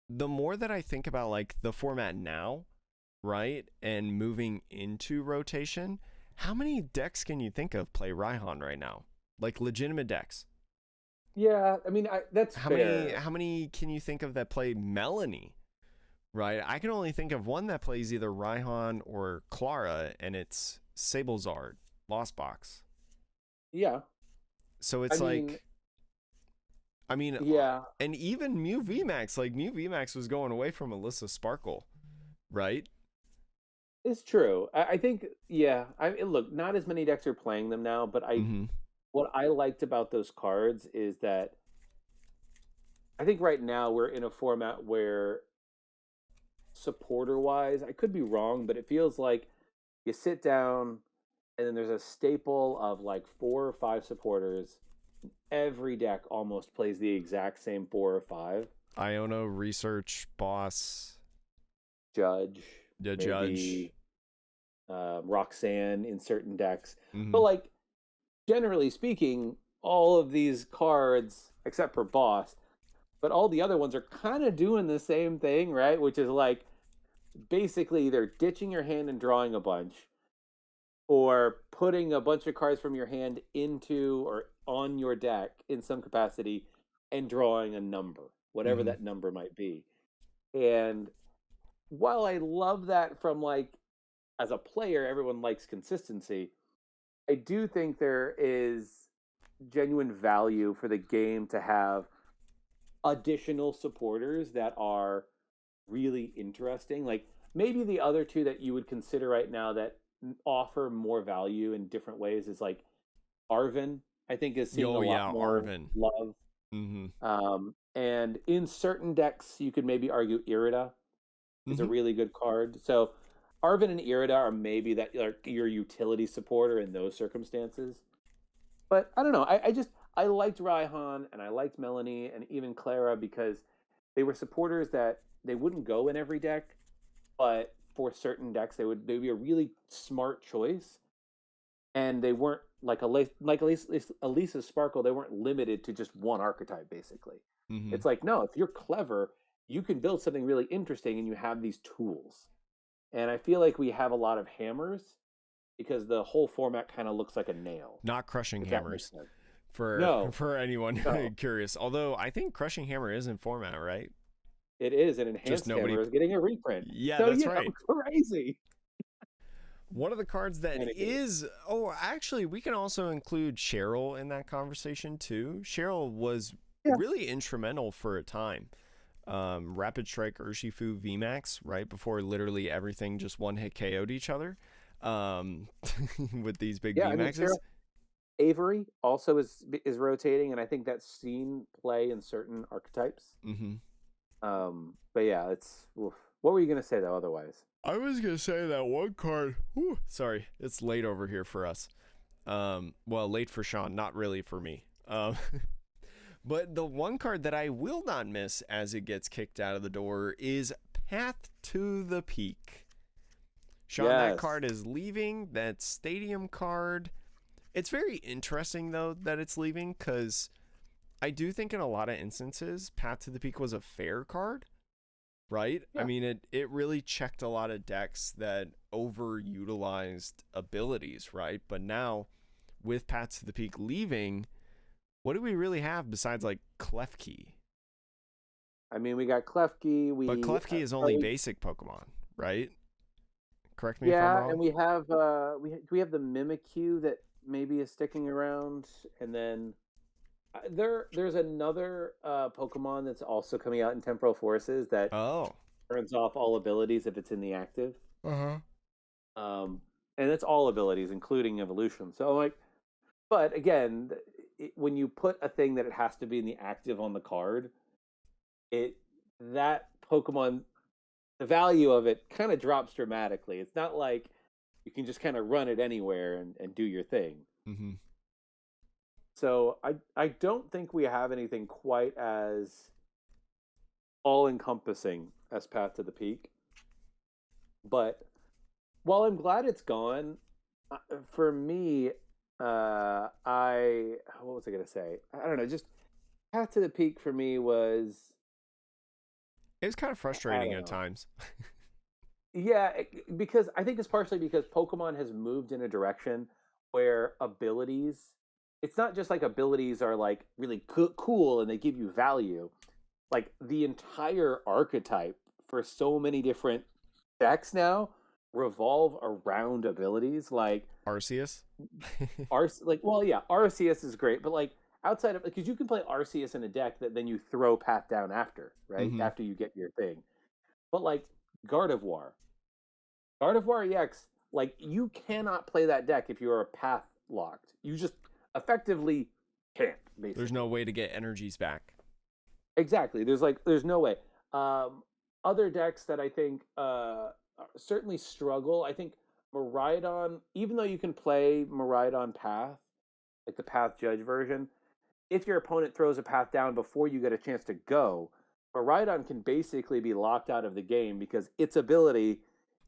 the more that I think about like the format now, right, and moving into rotation, how many decks can you think of play Raihan right now? Like legitimate decks. Yeah, I mean, that's fair. How many can you think of that play Melanie? Right, I can only think of one that plays either Raihan or Clara, and it's Sablezard, Lost Box. Yeah. So it's yeah. And even Mew VMAX, like Mew VMAX was going away from Alyssa Sparkle, right? It's true. I think, yeah. Look, not as many decks are playing them now, but what I liked about those cards is that I think right now we're in a format where, supporter wise, I could be wrong, but it feels like you sit down and then there's a staple of like 4 or 5 supporters. Every deck almost plays the exact same 4 or 5. Iono, Research, Boss, Judge, the maybe, Judge, Roxanne in certain decks. Mm-hmm. But like, generally speaking, all of these cards, except for Boss, but all the other ones are kind of doing the same thing, right? Which is like basically either ditching your hand and drawing a bunch, or putting a bunch of cards from your hand into or on your deck in some capacity and drawing a number, whatever Mm-hmm. that number might be. And while I love that from like as a player, everyone likes consistency. I do think there is genuine value for the game to have additional supporters that are really interesting. Like maybe the other two that you would consider right now that offer more value in different ways is like Arvin, I think is seeing a Oh lot yeah, more Arvin. love. Mm-hmm. And in certain decks, you could maybe argue Irida is a Mm-hmm. really good card. So Arvin and Irida are maybe that like your utility supporter in those circumstances. But I don't know. I liked Raihan and I liked Melanie and even Clara because they were supporters that they wouldn't go in every deck, but for certain decks they'd be a really smart choice, and they weren't like Elisa Sparkle. They weren't limited to just one archetype. Basically, Mm-hmm. it's like no, if you're clever, you can build something really interesting, and you have these tools. And I feel like we have a lot of hammers because the whole format kind of looks like a nail. Not crushing If that makes hammers sense. for No, for anyone no, curious. Although I think crushing hammer is in format, right? it is an Just enhanced nobody. hammer is getting a reprint. Yeah, So that's right. crazy. One of the cards that Anywho, is, oh, actually, we can also include Cheryl in that conversation too. Cheryl was yeah, really instrumental for a time. Rapid Strike Urshifu VMAX, right before literally everything just one hit KO'd each other, um, with these big yeah. I mean, VMAXs. Cheryl Avery also is rotating, and I think that's seen play in certain archetypes. Mm-hmm. But yeah, it's oof. What were you gonna say though? Otherwise, I was gonna say that one card. Whew, sorry, it's late over here for us. Well, late for Sean, not really for me. But the one card that I will not miss as it gets kicked out of the door is Path to the Peak. Sean, that yes. card is leaving. That stadium card. It's very interesting though that it's leaving because I do think in a lot of instances, Path to the Peak was a fair card, right? I Yeah. mean, it really checked a lot of decks that overutilized abilities, right? But now, with Path to the Peak leaving, what do we really have besides like Klefki? I mean, we got Klefki. But We Klefki is only basic Pokemon, right? Correct me if I'm yeah, and wrong. we have we have the Mimikyu that maybe is sticking around, and then there's another Pokemon that's also coming out in Temporal Forces that Oh. turns off all abilities if it's in the active. Uh-huh. And it's all abilities, including evolution. So like, but again, when you put a thing that it has to be in the active on the card, it that Pokemon, the value of it kind of drops dramatically. It's not like you can just kind of run it anywhere and do your thing. Mm-hmm. So I don't think we have anything quite as all encompassing as Path to the Peak. But while I'm glad it's gone, for me, I what was I gonna say? I don't know. Just Path to the Peak for me was It was kind of I frustrating don't at know. times. Yeah, because I think it's partially because Pokemon has moved in a direction where abilities, it's not just like abilities are like really cool and they give you value. Like the entire archetype for so many different decks now revolve around abilities. Like Arceus? Like well, yeah, Arceus is great, but like outside of because you can play Arceus in a deck that then you throw Path down after, right? Mm-hmm. After you get your thing. But like Gardevoir, Gardevoir EX, like you cannot play that deck if you are path locked. You just effectively can't, There's no basically. way to get energies back. Exactly. There's no way. Other decks that I think certainly struggle. I think Miraidon, even though you can play Miraidon Path, like the Path Judge version, if your opponent throws a path down before you get a chance to go, Miraidon can basically be locked out of the game because its ability,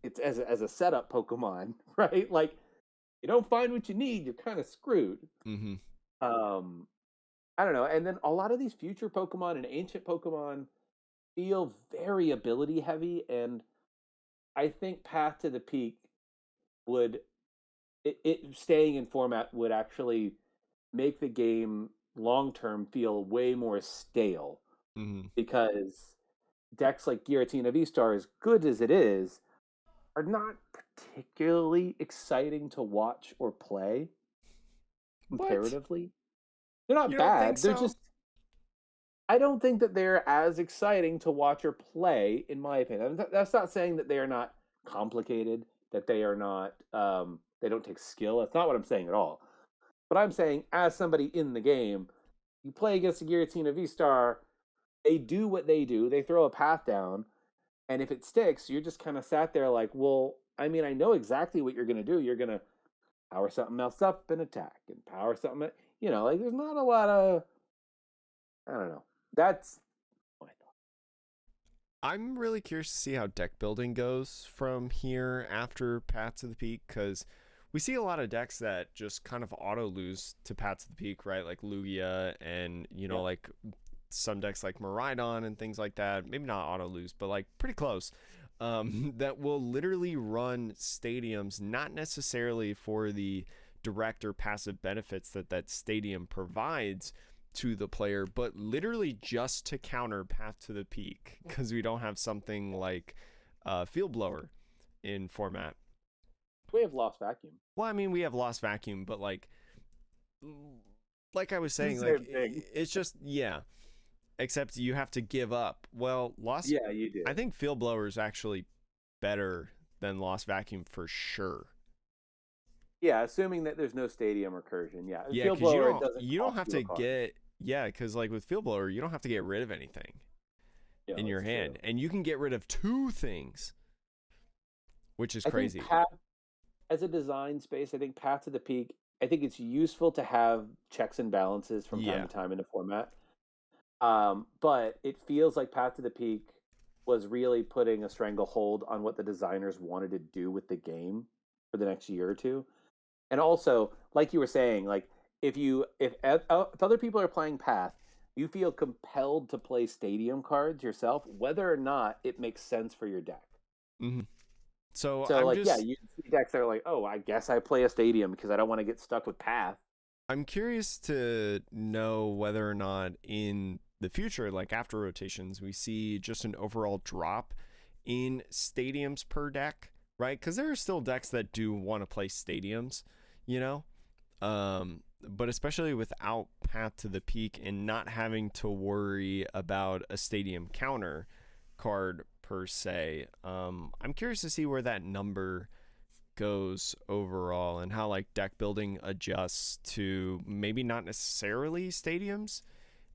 it's as a setup Pokemon, right? Like you don't find what you need, you're kind of screwed. Mm-hmm. Um, I don't know. And then a lot of these future Pokemon and ancient Pokemon feel very ability heavy, and I think Path to the Peak would it staying in format would actually make the game long term feel way more stale Hmm. because decks like Giratina V Star, as good as it is, are not particularly exciting to watch or play What? comparatively. They're not You don't think bad. They're so? just I don't think that they're as exciting to watch or play, in my opinion. That's not saying that they are not complicated, that they are not they don't take skill. That's not what I'm saying at all. But I'm saying, as somebody in the game, you play against a Giratina V Star, they do what they do. They throw a path down, and if it sticks, you're just kind of sat there like, well, I mean, I know exactly what you're going to do. You're going to power something else up and attack, and power something. Like there's not a lot of. I don't know. That's my thought. I'm really curious to see how deck building goes from here after Path to the Peak, because we see a lot of decks that just kind of auto lose to Path to the Peak, right? Like Lugia and, Yeah. like some decks like Maridon and things like that. Maybe not auto lose, but like pretty close. That will literally run stadiums, not necessarily for the direct or passive benefits that that stadium provides to the player, but literally just to counter Path to the Peak because we don't have something like Field Blower in format. We have lost vacuum. Well, I mean, we have Lost Vacuum, but like I was It's saying, the like same thing. it's just yeah. Except you have to give up. Well, Lost. Yeah, you do. I think Field Blower is actually better than Lost Vacuum for sure. Yeah, assuming that there's no stadium recursion. Yeah, Yeah, field because blower it doesn't you don't cost have you a to card. get because like with Field Blower, you don't have to get rid of anything Yeah, in your that's true. hand, and you can get rid of two things, which is I think crazy. Path as a design space, I think Path to the Peak. I think it's useful to have checks and balances from time Yeah. to time in a format. But it feels like Path to the Peak was really putting a stranglehold on what the designers wanted to do with the game for the next year or two. And also, like you were saying, like if other people are playing Path, you feel compelled to play Stadium cards yourself, whether or not it makes sense for your deck. Hmm. So So, like, yeah, you see decks that are like, oh, I guess I play a Stadium because I don't want to get stuck with Path. I'm curious to know whether or not in the future, like after rotations, we see just an overall drop in stadiums per deck, right? Because there are still decks that do want to play stadiums, you know? But especially without Path to the Peak and not having to worry about a stadium counter card per se, I'm curious to see where that number goes overall and how like deck building adjusts to maybe not necessarily stadiums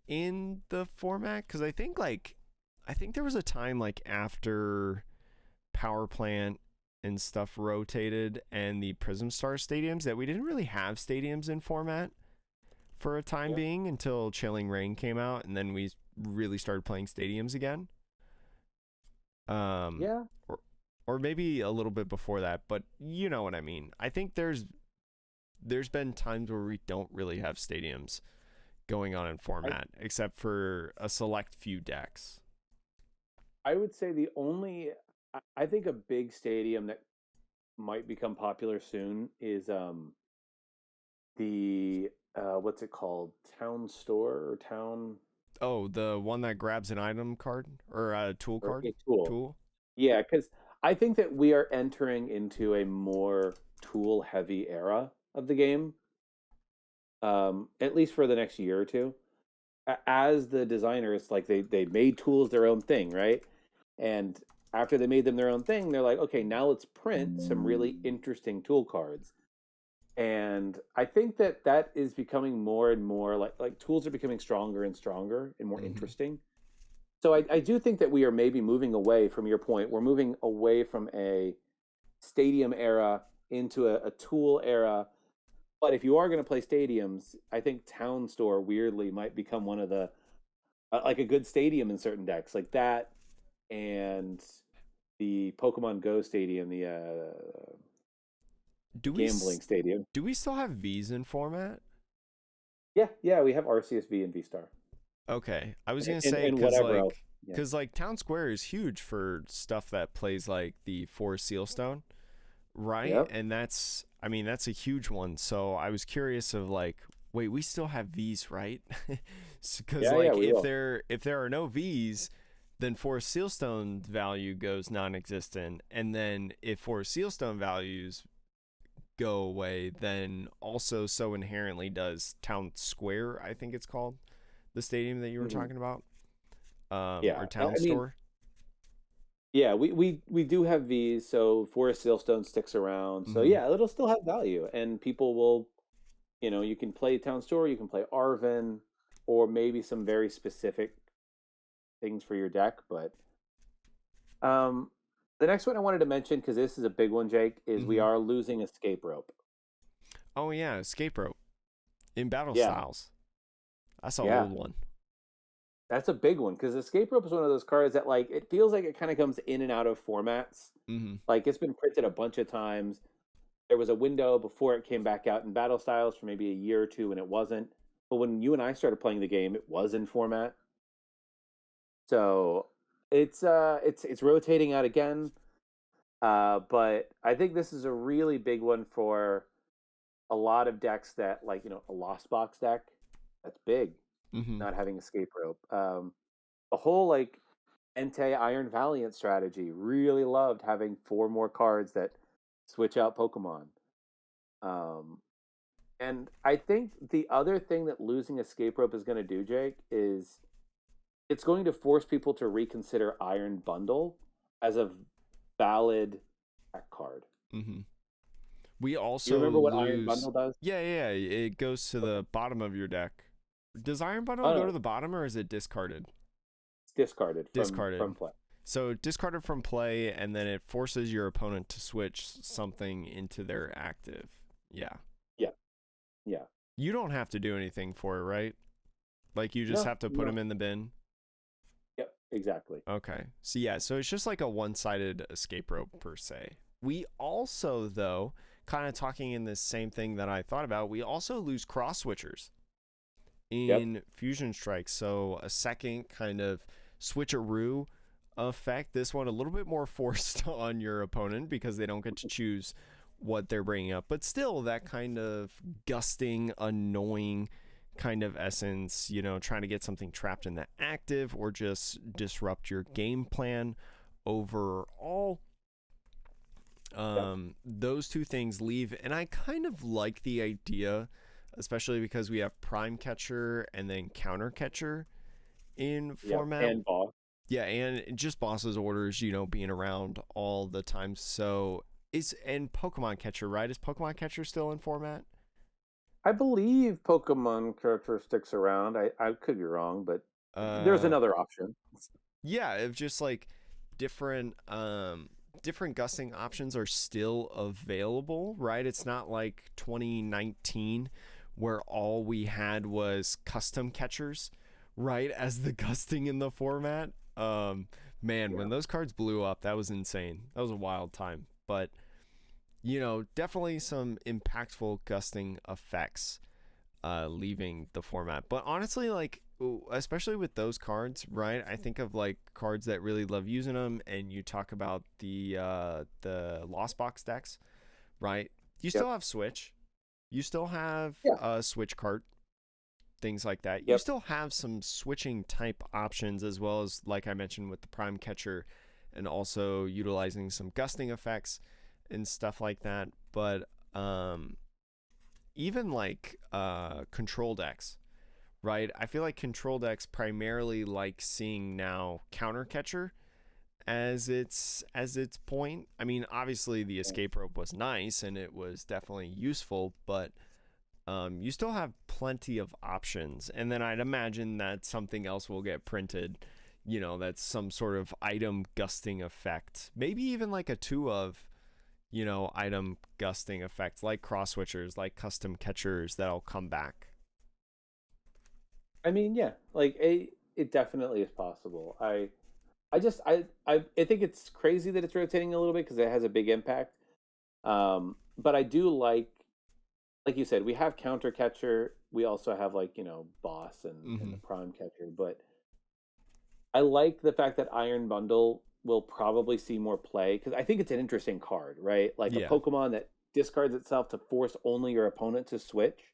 in the format, because I think there was a time like after power plant and stuff rotated and the prism star stadiums that we didn't really have stadiums in format for a time Yeah. being until chilling rain came out, and then we really started playing stadiums again. um Yeah. or or maybe a little bit before that, but you know what I mean. I think there's been times where we don't really have stadiums going on in I, format except for a select few decks. I would say the only, I think a big stadium that might become popular soon is the what's it called, town store or town Oh, the one that grabs an item card or a tool or card? a tool. Tool? Yeah, because I think that we are entering into a more tool heavy era of the game, at least for the next year or two. As the designers, like they made tools their own thing, right? And after they made them their own thing, they're like, okay, now let's print some really interesting tool cards. And I think that that is becoming more and more like tools are becoming stronger and stronger and more Mm-hmm. interesting. So I do think that we are maybe moving away from your point. We're moving away from a stadium era into a tool era. But if you are going to play stadiums, I think Town Store weirdly might become one of the like a good stadium in certain decks like that, and the Pokemon Go stadium, the Do we gambling stadium. do we still have V's in format? Yeah, we have RCSV and V Star Okay, I was gonna and, say and whatever else. Yeah, because like Town Square is huge for stuff that plays like the Forest Sealstone, right? yep, And that's, I mean, that's a huge one. So I was curious of like, wait, we still have V's, right? Because yeah, like we will. if there are no V's, then Forest Sealstone value goes non-existent, and then if Forest Sealstone values go away, then also so inherently does Town Square, I think it's called, the stadium that you were Hmm. talking about, Yeah, or Town I mean, Store. yeah, we do have V's, so Forest Sealstone sticks around. So Mm-hmm. yeah, it'll still have value, and people will, you can play Town Store, you can play Arvin, or maybe some very specific things for your deck. But um, the next one I wanted to mention, because this is a big one, Jake, is we Mm-hmm. are losing Escape Rope. Oh yeah, escape rope in battle Yeah, styles. That's an yeah, old one. that's a big one because Escape Rope is one of those cards that like it feels like it kind of comes in and out of formats. Mm-hmm. Like it's been printed a bunch of times. There was a window before it came back out in battle styles for maybe a year or two and it wasn't. But when you and I started playing the game, it was in format. So it's rotating out again. But I think this is a really big one for a lot of decks that like, a lost box deck. That's big, Mm-hmm. not having escape rope. The whole like Entei Iron Valiant strategy really loved having four more cards that switch out Pokemon. Um, and I think the other thing that losing escape rope is going to do, Jake, is it's going to force people to reconsider Iron Bundle as a valid deck card. Mm-hmm. We You also remember what Iron lose. Bundle does? Yeah, yeah, yeah. It goes to Okay. the bottom of your deck. Does Iron Bundle Oh go to no, the bottom or is it discarded? it's discarded from Discarded. play. So discarded from play, and then it forces your opponent to switch something into their active. Yeah. Yeah, yeah. You don't have to do anything for it, right? Like you just No, have to put no. them in the bin. Yep, exactly. Okay. So yeah, so it's just like a one-sided escape rope per se. We also though, kind of talking in this same thing that I thought about, we also lose cross switchers Yep. in Fusion Strike. So a second kind of switcheroo effect. This one a little bit more forced on your opponent because they don't get to choose what they're bringing up, but still that kind of gusting, annoying kind of essence, trying to get something trapped in the active or just disrupt your game plan overall. Yep. Those two things leave, and I kind of like the idea, especially because we have Prime Catcher and then Counter Catcher in Yep. format. And boss. Yeah, and just boss's orders, being around all the time. So and Pokemon Catcher, right? Is Pokemon Catcher still in format? I believe Pokemon characteristics around. I could be wrong, but there's Uh, another option. yeah, if just like different different gusting options are still available, right? It's not like 2019 where all we had was custom catchers, right? As the gusting in the format. Man, Yeah. when those cards blew up, that was insane. That was a wild time. But definitely some impactful gusting effects leaving the format. But honestly, like especially with those cards, right? I think of like cards that really love using them, and you talk about the Lost Box decks, right? You Yep. still have Switch, you still have Yeah. Switch cart, things like that. You Yep. still have some switching type options as well as like I mentioned with the Prime Catcher, and also utilizing some gusting effects and stuff like that. But even like control decks, right? I feel like control decks primarily like seeing now counter catcher as its point. I mean, obviously the escape rope was nice and it was definitely useful, but you still have plenty of options. And then I'd imagine that something else will get printed. That's some sort of item gusting effect. Maybe even like a two of item gusting effects like cross switchers, like custom catchers that'll come back. I mean, yeah. Like it definitely is possible. I just I think it's crazy that it's rotating a little bit because it has a big impact. But I do like like you said, we have counter catcher. We also have like, boss and Hmm. the prime catcher. But I like the fact that Iron Bundle will probably see more play because I think it's an interesting card, right? Like a Yeah. Pokemon that discards itself to force only your opponent to switch.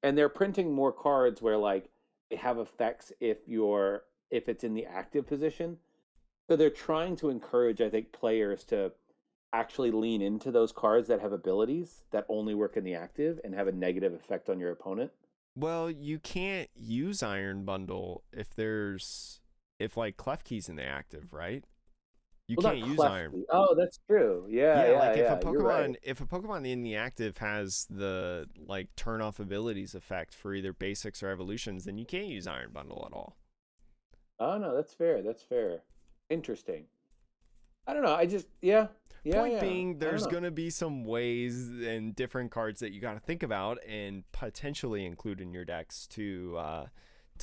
And they're printing more cards where like they have effects if it's in the active position. So they're trying to encourage, I think, players to actually lean into those cards that have abilities that only work in the active and have a negative effect on your opponent. Well, you can't use Iron Bundle if like Klefki's in the active, right? You Well, can't not use Iron. Klefki. Oh, that's true. Yeah, Yeah, yeah, like yeah. You're right. If a Pokemon in the active has the like turn off abilities effect for either basics or evolutions, then you can't use Iron Bundle at all. Oh no, that's fair. That's fair. Interesting. I don't know. I just yeah, yeah, Point yeah. being, I don't there's know. gonna be some ways and different cards that you got to think about and potentially include in your decks to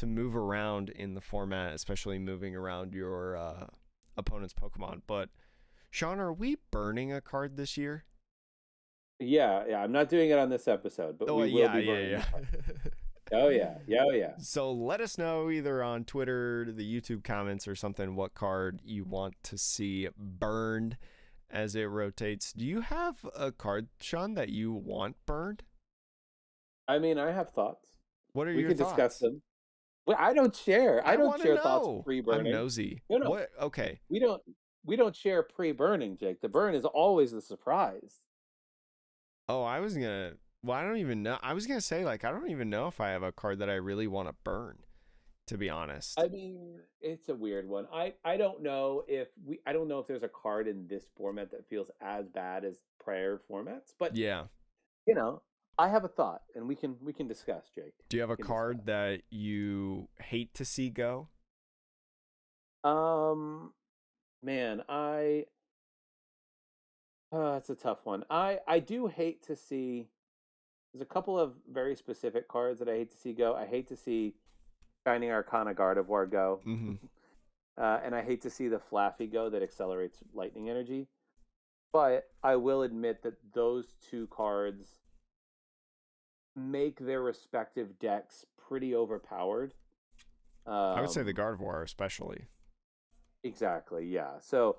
move around in the format, especially moving around your opponent's Pokemon. But Sean, are we burning a card this year? Yeah, yeah. I'm not doing it on this episode, but Oh we will yeah, be yeah, burning yeah. the card. Oh yeah, yeah, oh yeah. So let us know either on Twitter, the YouTube comments, or something what card you want to see burned as it rotates. Do you have a card, Sean, that you want burned? I mean, I have thoughts. What are We your could discuss thoughts? them. Well, I don't share. I I don't want to share thoughts know. I'm pre-burning. nosy. No, no, What? Okay. we don't. We don't share pre-burning, Jake. The burn is always the surprise. Oh, I was gonna. Well, I don't even know. I was gonna say like I don't even know if I have a card that I really want to burn. To be honest. I mean, it's a weird one. I don't know if there's a card in this format that feels as bad as prior formats, but Yeah. you know, I have a thought and we can discuss, Jake. Do you have We a can discuss. card that you hate to see go? Um man, it's a tough one. I do hate to see there's a couple of very specific cards that I hate to see go. I hate to see Shining Arcana Gardevoir go. Mm-hmm. And I hate to see the Flaffy go that accelerates lightning energy. But I will admit that those two cards make their respective decks pretty overpowered. I would say the Um, Gardevoir especially. exactly, yeah. So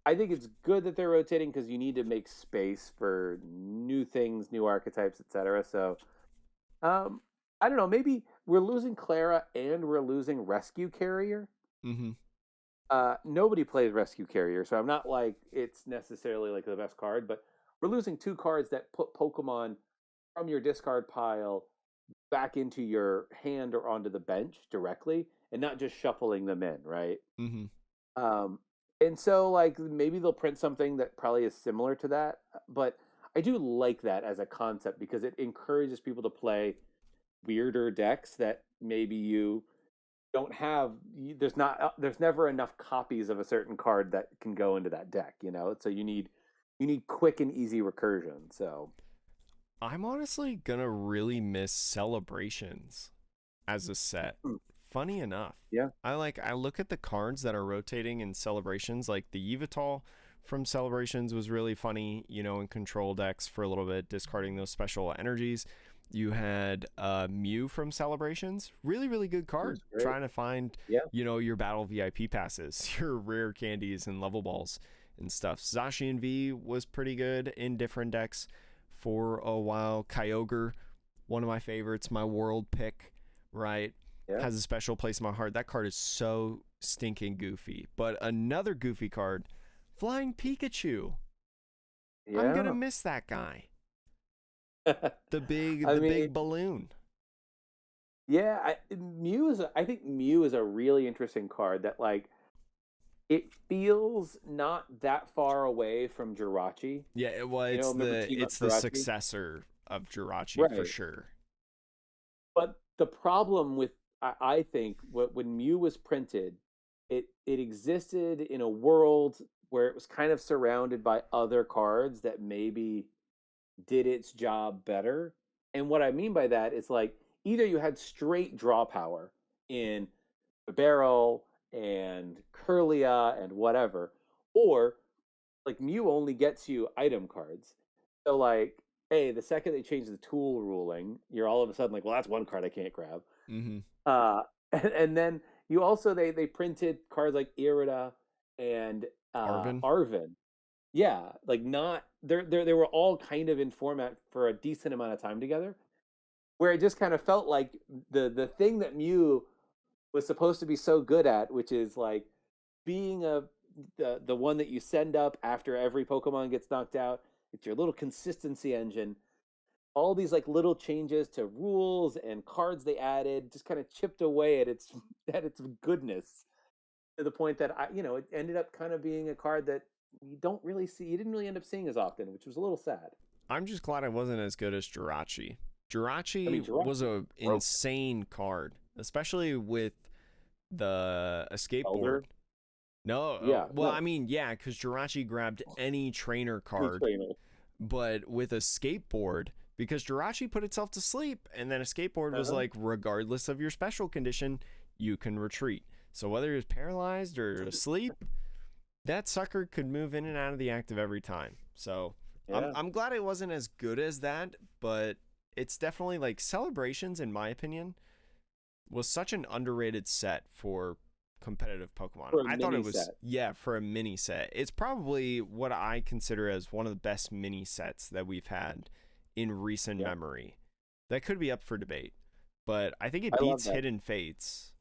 I think it's good that they're rotating because you need to make space for new things, new archetypes, etc. So um, I don't know. Maybe we're losing Clara and we're losing Rescue Carrier. Mm-hmm. Nobody plays Rescue Carrier, so I'm not like it's necessarily like the best card, but we're losing two cards that put Pokemon from your discard pile back into your hand or onto the bench directly, and not just shuffling them in, right? Mm-hmm. Um, and so like maybe they'll print something that probably is similar to that, but I do like that as a concept because it encourages people to play weirder decks that maybe you don't have there's never enough copies of a certain card that can go into that deck, so you need quick and easy recursion. So I'm honestly gonna really miss celebrations as a set. hmm, Funny enough, yeah, I look at the cards that are rotating in celebrations, like the Yveltal from celebrations was really funny, in control decks for a little bit, discarding those special energies. You had Mew from celebrations, really really good it card. was great. Trying to find Yeah, your battle VIP passes, your rare candies and level balls and stuff. Zacian V was pretty good in different decks for a while. Kyogre, one of my favorites, my world pick, right? yeah, Has a special place in my heart. That card is so stinking goofy. But another goofy card, Flying Pikachu. I'm gonna yeah. miss that guy. I The mean, big balloon. yeah, I think Mew is a really interesting card that like it feels not that far away from Jirachi. Well, Remember Team Up it's the Jirachi? successor of Jirachi for Right. sure. But the problem with I think when Mew was printed, it existed in a world where it was kind of surrounded by other cards that maybe did its job better. And what I mean by that is like either you had straight draw power in the barrel and Curlia and whatever, or like Mew only gets you item cards. So like hey, the second they change the tool ruling, you're all of a sudden like, well, that's one card I can't grab. Mm-hmm. And then you also they printed cards like Irida and Arvin. Yeah, like not they were all kind of in format for a decent amount of time together, where it just kind of felt like the thing that Mew was supposed to be so good at, which is like being the one that you send up after every Pokemon gets knocked out. It's your little consistency engine. All these like little changes to rules and cards they added just kind of chipped away at its goodness, to the point that it ended up kind of being a card that you didn't really end up seeing as often, which was a little sad. I'm just glad it wasn't as good as Jirachi. Jirachi was an insane card, especially with the escape board. No, yeah. Well, no. I mean, yeah, because Jirachi grabbed any trainer card, but with a skateboard, because Jirachi put itself to sleep, and then a skateboard was like, regardless of your special condition, you can retreat. So whether it's paralyzed or asleep, that sucker could move in and out of the active every time. So yeah. I'm glad it wasn't as good as that, but it's definitely like Celebrations, in my opinion, was such an underrated set for competitive Pokemon. I thought it was for a mini set. It's probably what I consider as one of the best mini sets that we've had in recent memory. That could be up for debate, but I think it beats Hidden Fates.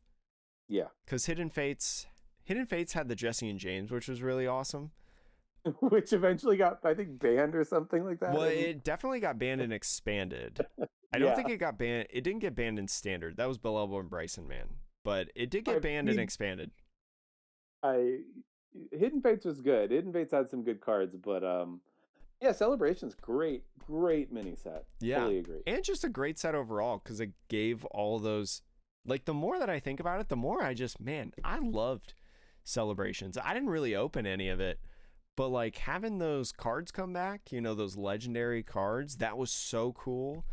Yeah, because Hidden Fates had the Jesse and James, which was really awesome. Which eventually got, I think, banned or something like that. Well, it definitely got banned and expanded. I don't think it got banned. It didn't get banned in standard. That was Belelbo and Bryson, man. But it did get banned and expanded. Hidden Fates was good. Hidden Fates had some good cards, but Celebration's great mini set. Yeah, totally agree. And just a great set overall, because it gave all those. Like, the more that I think about it, the more I loved Celebrations. I didn't really open any of it, but like having those cards come back, those legendary cards, that was so cool.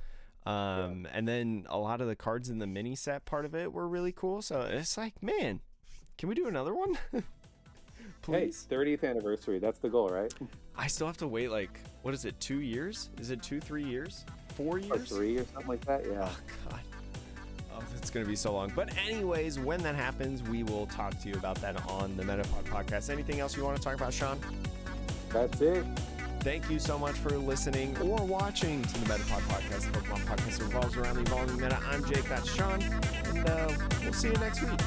And then a lot of the cards in the mini set part of it were really cool. So it's like, man, can we do another one? Please. Hey, 30th anniversary. That's the goal, right? I still have to wait, like, what is it, 2 years? Is it 3 years? 4 years? Or 3 or something like that, yeah. Oh, God. Oh, it's going to be so long. But anyways, when that happens, we will talk to you about that on the Metapod podcast. Anything else you want to talk about, Sean? That's it. Thank you so much for listening or watching to the Metapod podcast. The Pokemon podcast revolves around the evolving meta. I'm Jake, that's Sean, and we'll see you next week.